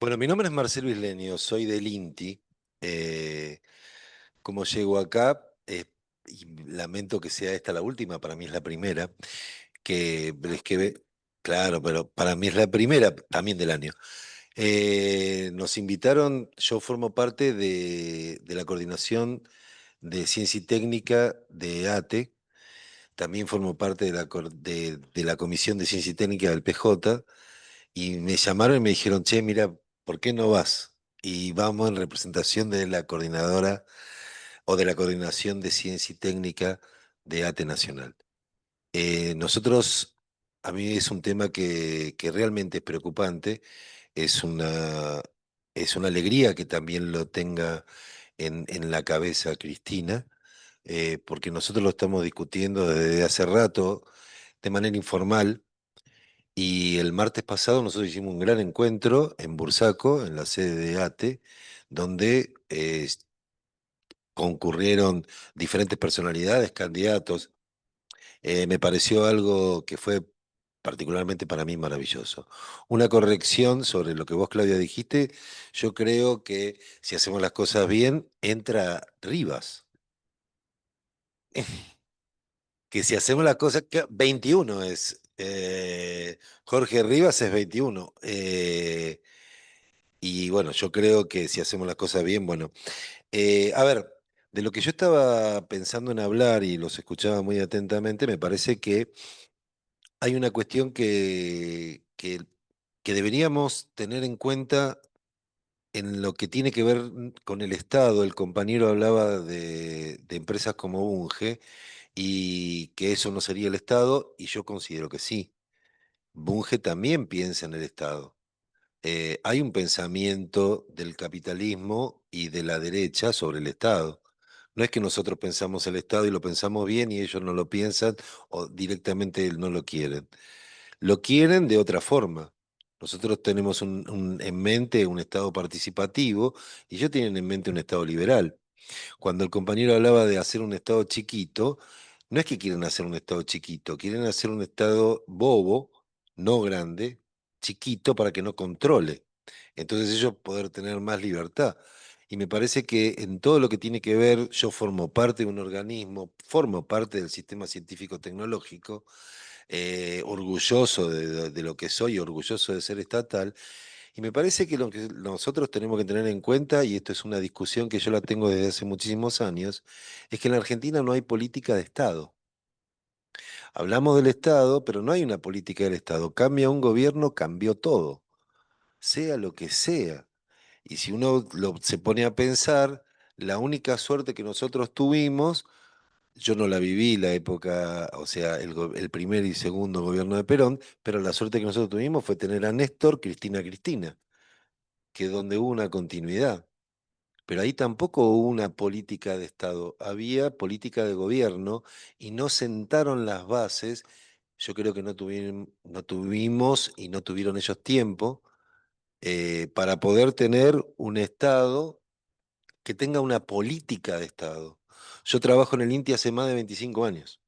[SPEAKER 11] Bueno, mi nombre es Marcelo Islenio, soy del INTI. Como llego acá, y lamento que sea esta la última, para mí es la primera, claro, pero para mí es la primera también del año. Nos invitaron, yo formo parte de la coordinación de Ciencia y Técnica de ATE, también formo parte de la Comisión de Ciencia y Técnica del PJ, y me llamaron y me dijeron, che, mira, ¿por qué no vas? Y vamos en representación de la coordinadora o de la Coordinación de Ciencia y Técnica de ATE Nacional. Nosotros, a mí es un tema que realmente es preocupante, es es una alegría que también lo tenga en la cabeza Cristina, porque nosotros lo estamos discutiendo desde hace rato de manera informal. Y el martes pasado nosotros hicimos un gran encuentro en Bursaco, en la sede de ATE, donde concurrieron diferentes personalidades, candidatos. Me pareció algo que fue particularmente para mí maravilloso. Una corrección sobre lo que vos, Claudia, dijiste. Yo creo que si hacemos las cosas bien, entra Rivas. Que si hacemos las cosas, 21 es. Jorge Rivas es 21. Y bueno, yo creo que si hacemos las cosas bien, bueno. A ver, de lo que yo estaba pensando en hablar y los escuchaba muy atentamente, me parece que hay una cuestión que deberíamos tener en cuenta en lo que tiene que ver con el Estado. El compañero hablaba de empresas como Bunge y que eso no sería el Estado, y yo considero que sí. Bunge también piensa en el Estado. Hay un pensamiento del capitalismo y de la derecha sobre el Estado. No es que nosotros pensamos el Estado y lo pensamos bien y ellos no lo piensan o directamente no lo quieren. Lo quieren de otra forma. Nosotros tenemos en mente un Estado participativo y ellos tienen en mente un Estado liberal. Cuando el compañero hablaba de hacer un Estado chiquito, no es que quieren hacer un Estado chiquito, quieren hacer un Estado bobo, no grande, chiquito para que no controle. Entonces ellos poder tener más libertad. Y me parece que en todo lo que tiene que ver, yo formo parte de un organismo, formo parte del sistema científico-tecnológico, orgulloso de lo que soy, orgulloso de ser estatal, y me parece que lo que nosotros tenemos que tener en cuenta, y esto es una discusión que yo la tengo desde hace muchísimos años, es que en la Argentina no hay política de Estado. Hablamos del Estado, pero no hay una política del Estado. Cambia un gobierno, cambió todo, sea lo que sea. Y si uno se pone a pensar, la única suerte que nosotros tuvimos, yo no la viví la época, o sea, el primer y segundo gobierno de Perón, pero la suerte que nosotros tuvimos fue tener a Néstor, Cristina, que donde hubo una continuidad. Pero ahí tampoco hubo una política de Estado, había política de gobierno y no sentaron las bases. Yo creo que no tuvimos y no tuvieron ellos tiempo para poder tener un Estado que tenga una política de Estado. Yo trabajo en el INTI hace más de 25 años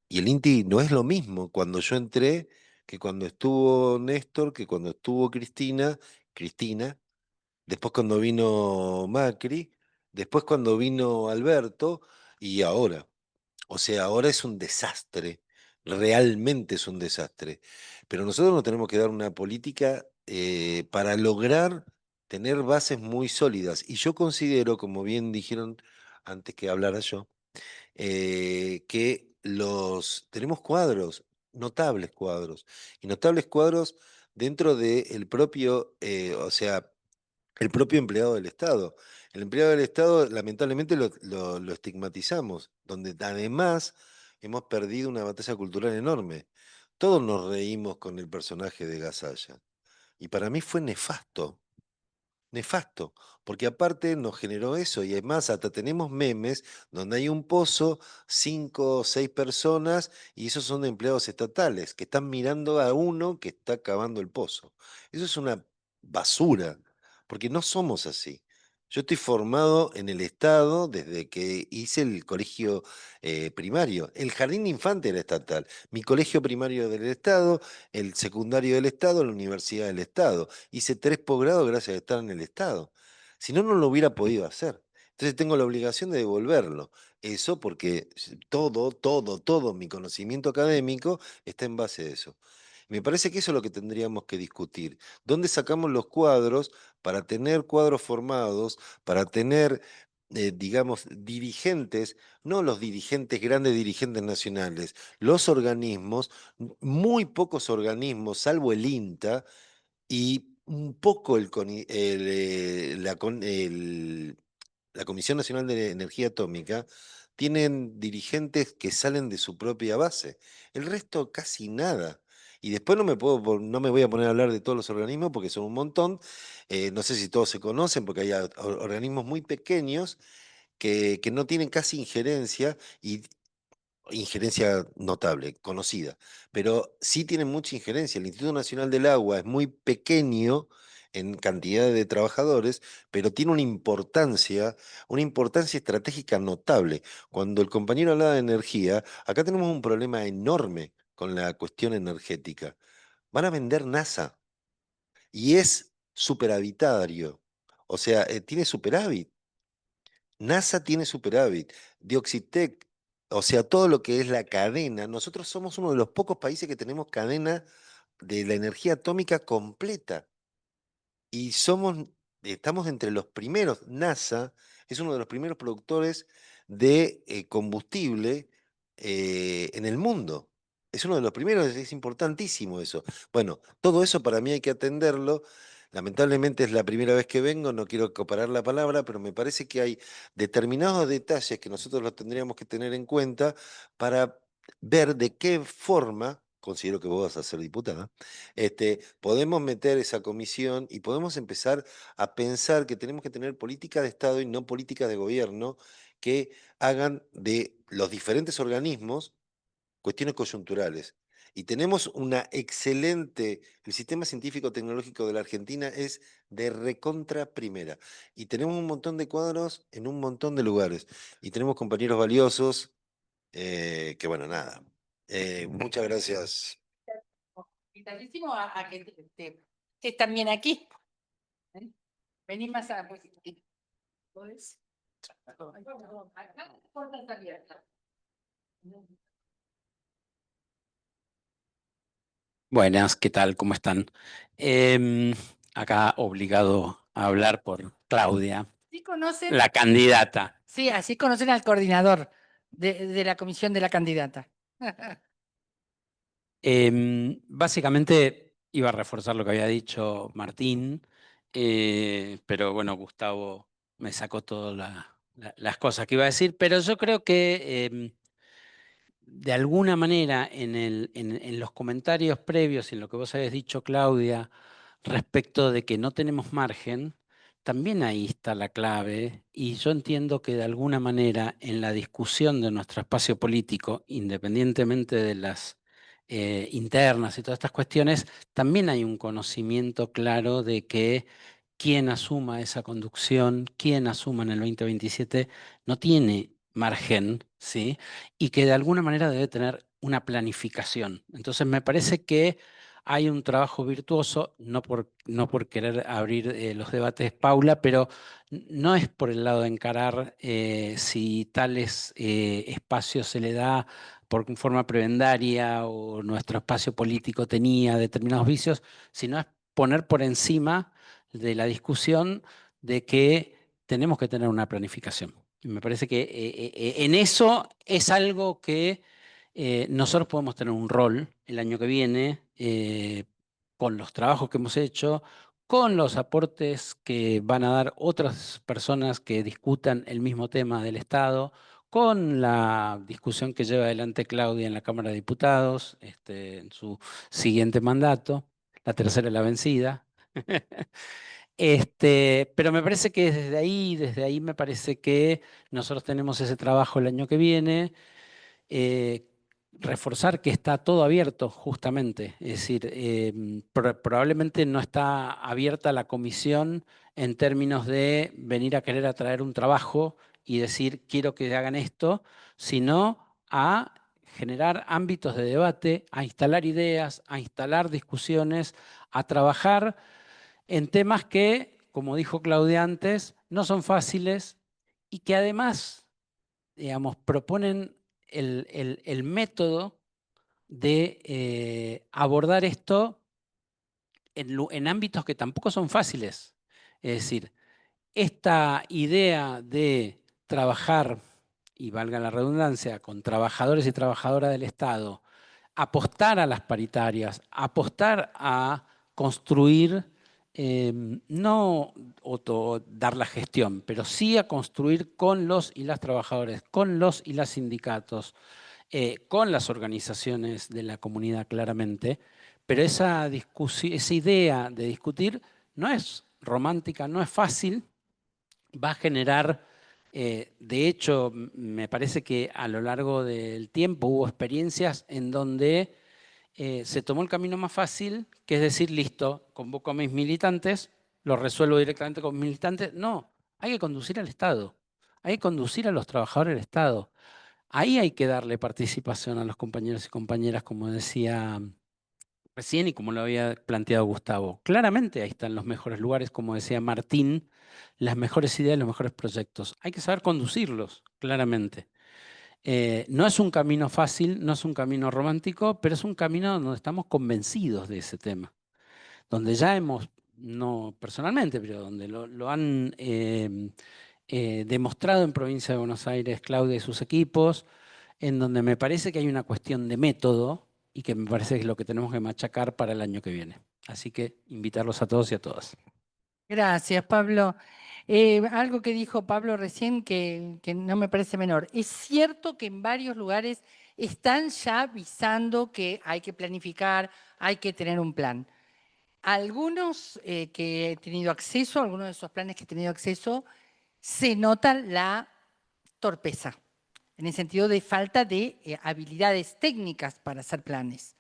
[SPEAKER 11] y el INTI no es lo mismo cuando yo entré que cuando estuvo Néstor, que cuando estuvo Cristina. Después cuando vino Macri, después cuando vino Alberto y ahora. O sea, ahora es un desastre, realmente es un desastre. Pero nosotros nos tenemos que dar una política para lograr tener bases muy sólidas. Y yo considero, como bien dijeron antes que hablara yo, que tenemos cuadros, y notables cuadros dentro del propio, o sea, el propio empleado del Estado. El empleado del Estado, lamentablemente, lo estigmatizamos, donde además hemos perdido una batalla cultural enorme. Todos nos reímos con el personaje de Gasalla. Y para mí fue nefasto, porque aparte nos generó eso, y además hasta tenemos memes donde hay un pozo, 5 o 6 personas, y esos son empleados estatales que están mirando a uno que está cavando el pozo. Eso es una basura, porque no somos así. Yo estoy formado en el Estado desde que hice el colegio primario. El jardín de infante era estatal, mi colegio primario del Estado, el secundario del Estado, la universidad del Estado. Hice 3 posgrados gracias a estar en el Estado. Si no, no lo hubiera podido hacer. Entonces tengo la obligación de devolverlo. Eso porque todo mi conocimiento académico está en base a eso. Me parece que eso es lo que tendríamos que discutir. ¿Dónde sacamos los cuadros para tener cuadros formados, para tener, digamos, dirigentes, no los dirigentes, grandes dirigentes nacionales, los organismos, muy pocos organismos, salvo el INTA, y un poco la Comisión Nacional de Energía Atómica, tienen dirigentes que salen de su propia base. El resto casi nada. Y después no me voy a poner a hablar de todos los organismos porque son un montón. No sé si todos se conocen porque hay organismos muy pequeños que no tienen casi injerencia y injerencia notable, conocida, pero sí tienen mucha injerencia. El Instituto Nacional del Agua es muy pequeño en cantidad de trabajadores, pero tiene una importancia estratégica notable. Cuando el compañero hablaba de energía, acá tenemos un problema enorme con la cuestión energética. Van a vender NASA y es superavitario, o sea, tiene superávit. NASA tiene superávit, Dioxitec, o sea, todo lo que es la cadena. Nosotros somos uno de los pocos países que tenemos cadena de la energía atómica completa. Y estamos entre los primeros. NASA es uno de los primeros productores de combustible en el mundo. Es uno de los primeros, es importantísimo eso. Bueno, todo eso para mí hay que atenderlo. Lamentablemente es la primera vez que vengo, no quiero acaparar la palabra, pero me parece que hay determinados detalles que nosotros los tendríamos que tener en cuenta para ver de qué forma, considero que vos vas a ser diputada, podemos meter esa comisión y podemos empezar a pensar que tenemos que tener política de Estado y no política de gobierno que hagan de los diferentes organismos cuestiones coyunturales. Y tenemos el sistema científico-tecnológico de la Argentina es de recontra primera. Y tenemos un montón de cuadros en un montón de lugares. Y tenemos compañeros valiosos, que bueno, nada. Muchas gracias.
[SPEAKER 1] Invitadísimo a que estés también aquí. Vení más a... ¿Podés? Acá la puerta está abierta.
[SPEAKER 12] Buenas, ¿qué tal? ¿Cómo están? Acá obligado a hablar por Claudia,
[SPEAKER 1] ¿Sí conocen?
[SPEAKER 12] la candidata.
[SPEAKER 1] Sí, así conocen al coordinador de la comisión de la candidata.
[SPEAKER 12] Básicamente iba a reforzar lo que había dicho Martín, pero bueno, Gustavo me sacó todas las cosas que iba a decir, pero yo creo que de alguna manera en los comentarios previos y en lo que vos habías dicho, Claudia, respecto de que no tenemos margen, también ahí está la clave y yo entiendo que de alguna manera en la discusión de nuestro espacio político, independientemente de las internas y todas estas cuestiones, también hay un conocimiento claro de que quien asuma esa conducción, quien asuma en el 2027, no tiene margen, ¿sí? Y que de alguna manera debe tener una planificación. Entonces me parece que hay un trabajo virtuoso, no por querer abrir los debates, Paula, pero no es por el lado de encarar si tales espacios se le da por forma prebendaria o nuestro espacio político tenía determinados vicios, sino es poner por encima de la discusión de que tenemos que tener una planificación. Y me parece que en eso es algo que nosotros podemos tener un rol el año que viene con los trabajos que hemos hecho, con los aportes que van a dar otras personas que discutan el mismo tema del Estado, con la discusión que lleva adelante Claudia en la Cámara de Diputados en su siguiente mandato, la tercera es la vencida. Pero me parece que desde ahí me parece que nosotros tenemos ese trabajo el año que viene, reforzar que está todo abierto justamente, es decir, probablemente no está abierta la comisión en términos de venir a querer a traer un trabajo y decir quiero que hagan esto, sino a generar ámbitos de debate, a instalar ideas, a instalar discusiones, a trabajar en temas que, como dijo Claudia antes, no son fáciles y que además, digamos, proponen el método de abordar esto en ámbitos que tampoco son fáciles. Es decir, esta idea de trabajar, y valga la redundancia, con trabajadores y trabajadoras del Estado, apostar a las paritarias, apostar a construir, no dar la gestión, pero sí a construir con los y las trabajadores, con los y las sindicatos, con las organizaciones de la comunidad claramente, pero esa idea de discutir no es romántica, no es fácil, va a generar, de hecho, me parece que a lo largo del tiempo hubo experiencias en donde se tomó el camino más fácil, que es decir, listo, convoco a mis militantes lo resuelvo directamente con militantes. No, hay que conducir al Estado, hay que conducir a los trabajadores del Estado. Ahí hay que darle participación a los compañeros y compañeras, como decía recién y como lo había planteado Gustavo. Claramente ahí están los mejores lugares, como decía Martín, las mejores ideas, los mejores proyectos. Hay que saber conducirlos, claramente. No es un camino fácil, no es un camino romántico, pero es un camino donde estamos convencidos de ese tema. Donde ya hemos, no personalmente, pero donde lo han demostrado en Provincia de Buenos Aires Claudia y sus equipos, en donde me parece que hay una cuestión de método y que me parece que es lo que tenemos que machacar para el año que viene. Así que invitarlos a todos y a todas.
[SPEAKER 1] Gracias, Pablo. Algo que dijo Pablo recién que no me parece menor. Es cierto que en varios lugares están ya avisando que hay que planificar, hay que tener un plan. Algunos que he tenido acceso, algunos de esos planes que he tenido acceso, se nota la torpeza, en el sentido de falta de habilidades técnicas para hacer planes.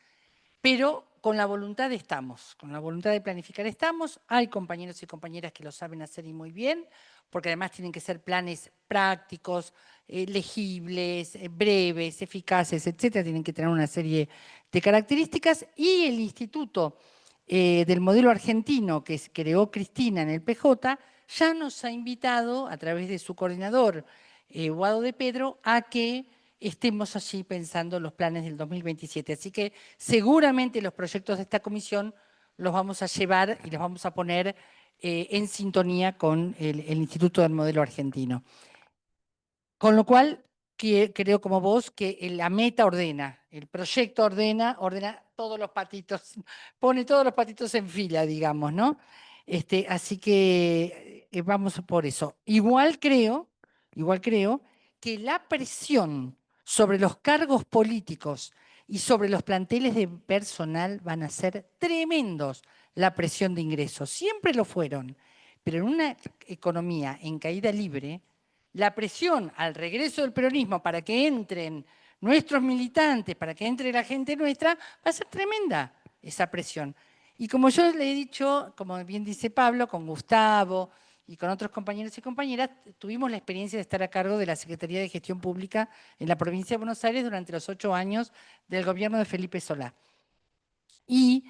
[SPEAKER 1] Pero con la voluntad estamos, con la voluntad de planificar estamos. Hay compañeros y compañeras que lo saben hacer y muy bien, porque además tienen que ser planes prácticos, legibles, breves, eficaces, etcétera. Tienen que tener una serie de características. Y el Instituto del Modelo Argentino que creó Cristina en el PJ ya nos ha invitado, a través de su coordinador, Guado de Pedro, a que estemos allí pensando los planes del 2027. Así que seguramente los proyectos de esta comisión los vamos a llevar y los vamos a poner en sintonía con el Instituto del Modelo Argentino. Con lo cual, creo como vos que la meta ordena, el proyecto ordena todos los patitos, pone todos los patitos en fila, digamos, ¿no? Así que vamos por eso. Igual creo que la presión sobre los cargos políticos y sobre los planteles de personal van a ser tremendos, la presión de ingresos. Siempre lo fueron, pero en una economía en caída libre, la presión al regreso del peronismo para que entren nuestros militantes, para que entre la gente nuestra, va a ser tremenda esa presión. Y como yo le he dicho, como bien dice Pablo, con Gustavo y con otros compañeros y compañeras, tuvimos la experiencia de estar a cargo de la Secretaría de Gestión Pública en la provincia de Buenos Aires durante los 8 años del gobierno de Felipe Solá. Y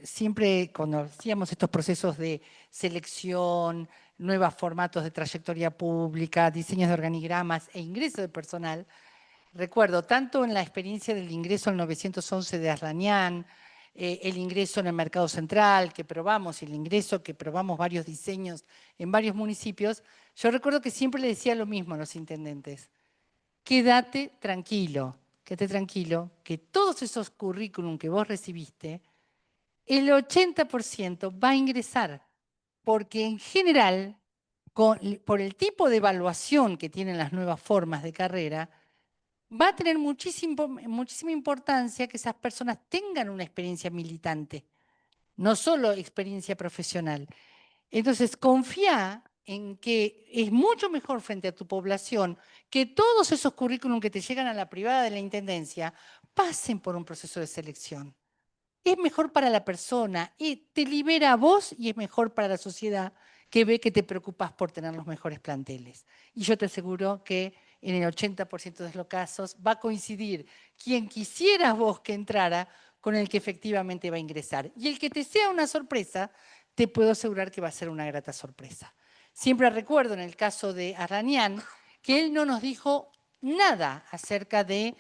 [SPEAKER 1] siempre cuando hacíamos estos procesos de selección, nuevos formatos de trayectoria pública, diseños de organigramas e ingreso de personal, recuerdo tanto en la experiencia del ingreso al 911 de Arrañán, el ingreso en el mercado central que probamos, el ingreso que probamos varios diseños en varios municipios, yo recuerdo que siempre le decía lo mismo a los intendentes: quédate tranquilo, que todos esos currículum que vos recibiste, el 80% va a ingresar, porque en general, por el tipo de evaluación que tienen las nuevas formas de carrera, va a tener muchísima importancia que esas personas tengan una experiencia militante, no solo experiencia profesional. Entonces, confía en que es mucho mejor frente a tu población que todos esos currículum que te llegan a la privada de la Intendencia pasen por un proceso de selección. Es mejor para la persona y te libera a vos, y es mejor para la sociedad que ve que te preocupas por tener los mejores planteles. Y yo te aseguro que en el 80% de los casos va a coincidir quien quisieras vos que entrara con el que efectivamente va a ingresar. Y el que te sea una sorpresa, te puedo asegurar que va a ser una grata sorpresa. Siempre recuerdo en el caso de Arrañán que él no nos dijo nada acerca de,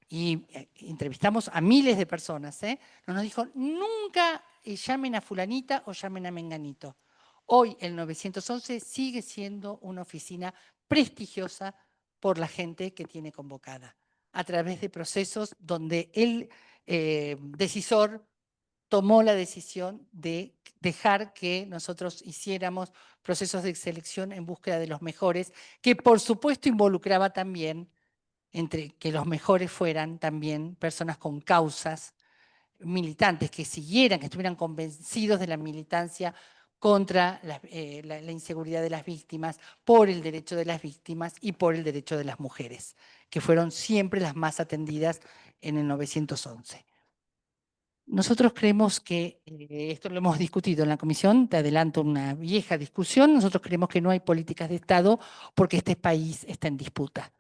[SPEAKER 1] y entrevistamos a miles de personas, no nos dijo nunca llamen a fulanita o llamen a menganito. Hoy el 911 sigue siendo una oficina prestigiosa por la gente que tiene convocada, a través de procesos donde el decisor tomó la decisión de dejar que nosotros hiciéramos procesos de selección en búsqueda de los mejores, que por supuesto involucraba también, entre que los mejores fueran también personas con causas militantes, que siguieran, que estuvieran convencidos de la militancia contra la inseguridad de las víctimas, por el derecho de las víctimas y por el derecho de las mujeres, que fueron siempre las más atendidas en el 911. nosotros creemos que, esto lo hemos discutido en la comisión, te adelanto una vieja discusión, nosotros creemos que no hay políticas de Estado porque este país está en disputa,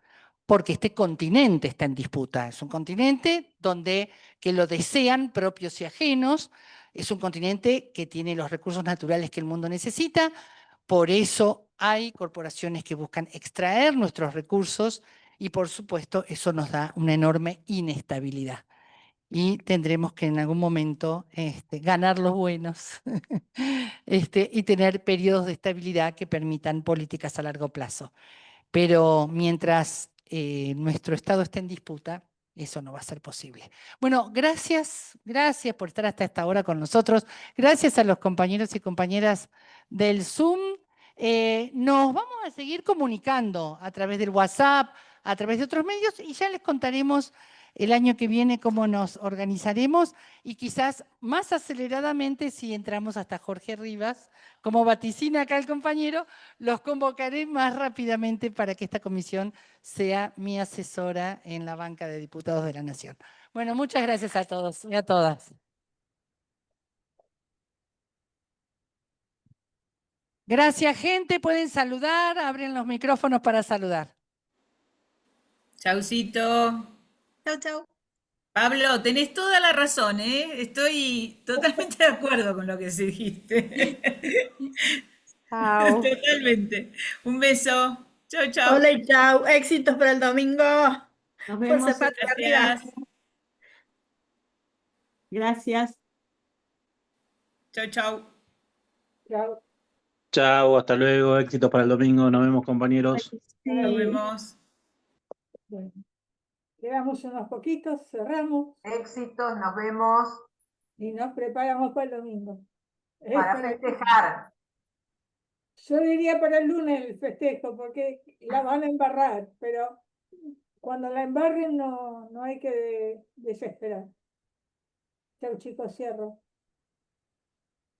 [SPEAKER 1] porque este continente está en disputa. Es un continente donde que lo desean propios y ajenos, es un continente que tiene los recursos naturales que el mundo necesita, por eso hay corporaciones que buscan extraer nuestros recursos y por supuesto eso nos da una enorme inestabilidad. Y tendremos que en algún momento ganar los buenos y tener periodos de estabilidad que permitan políticas a largo plazo. Pero mientras nuestro Estado esté en disputa, eso no va a ser posible. Bueno, gracias por estar hasta esta hora con nosotros. Gracias a los compañeros y compañeras del Zoom. Nos vamos a seguir comunicando a través del WhatsApp, a través de otros medios, y ya les contaremos el año que viene cómo nos organizaremos y quizás más aceleradamente si entramos hasta Jorge Rivas, como vaticina acá el compañero, los convocaré más rápidamente para que esta comisión sea mi asesora en la banca de diputados de la Nación. Bueno, muchas gracias a todos y a todas. Gracias, gente. Pueden saludar, abren los micrófonos para saludar.
[SPEAKER 6] Chaucito.
[SPEAKER 8] Chau, chau.
[SPEAKER 6] Pablo, tenés toda la razón, ¿eh? Estoy totalmente de acuerdo con lo que se dijiste.
[SPEAKER 13] Chao.
[SPEAKER 6] Totalmente. Un beso. Chau, chau.
[SPEAKER 13] Hola y chao. Éxitos para el domingo.
[SPEAKER 14] Nos vemos.
[SPEAKER 13] Fuerza patria arriba.
[SPEAKER 6] Gracias.
[SPEAKER 14] Gracias.
[SPEAKER 6] Chau, chau.
[SPEAKER 2] Chao.
[SPEAKER 14] Chao, hasta luego. Éxitos para el domingo. Nos vemos, compañeros.
[SPEAKER 6] Nos vemos.
[SPEAKER 2] Bueno, quedamos unos poquitos, cerramos
[SPEAKER 15] Éxitos, nos vemos
[SPEAKER 2] y nos preparamos para el domingo.
[SPEAKER 15] para festejar.
[SPEAKER 2] Yo diría para el lunes el festejo, porque la van a embarrar, pero cuando la embarren no hay que desesperar. Chau, chicos, cierro.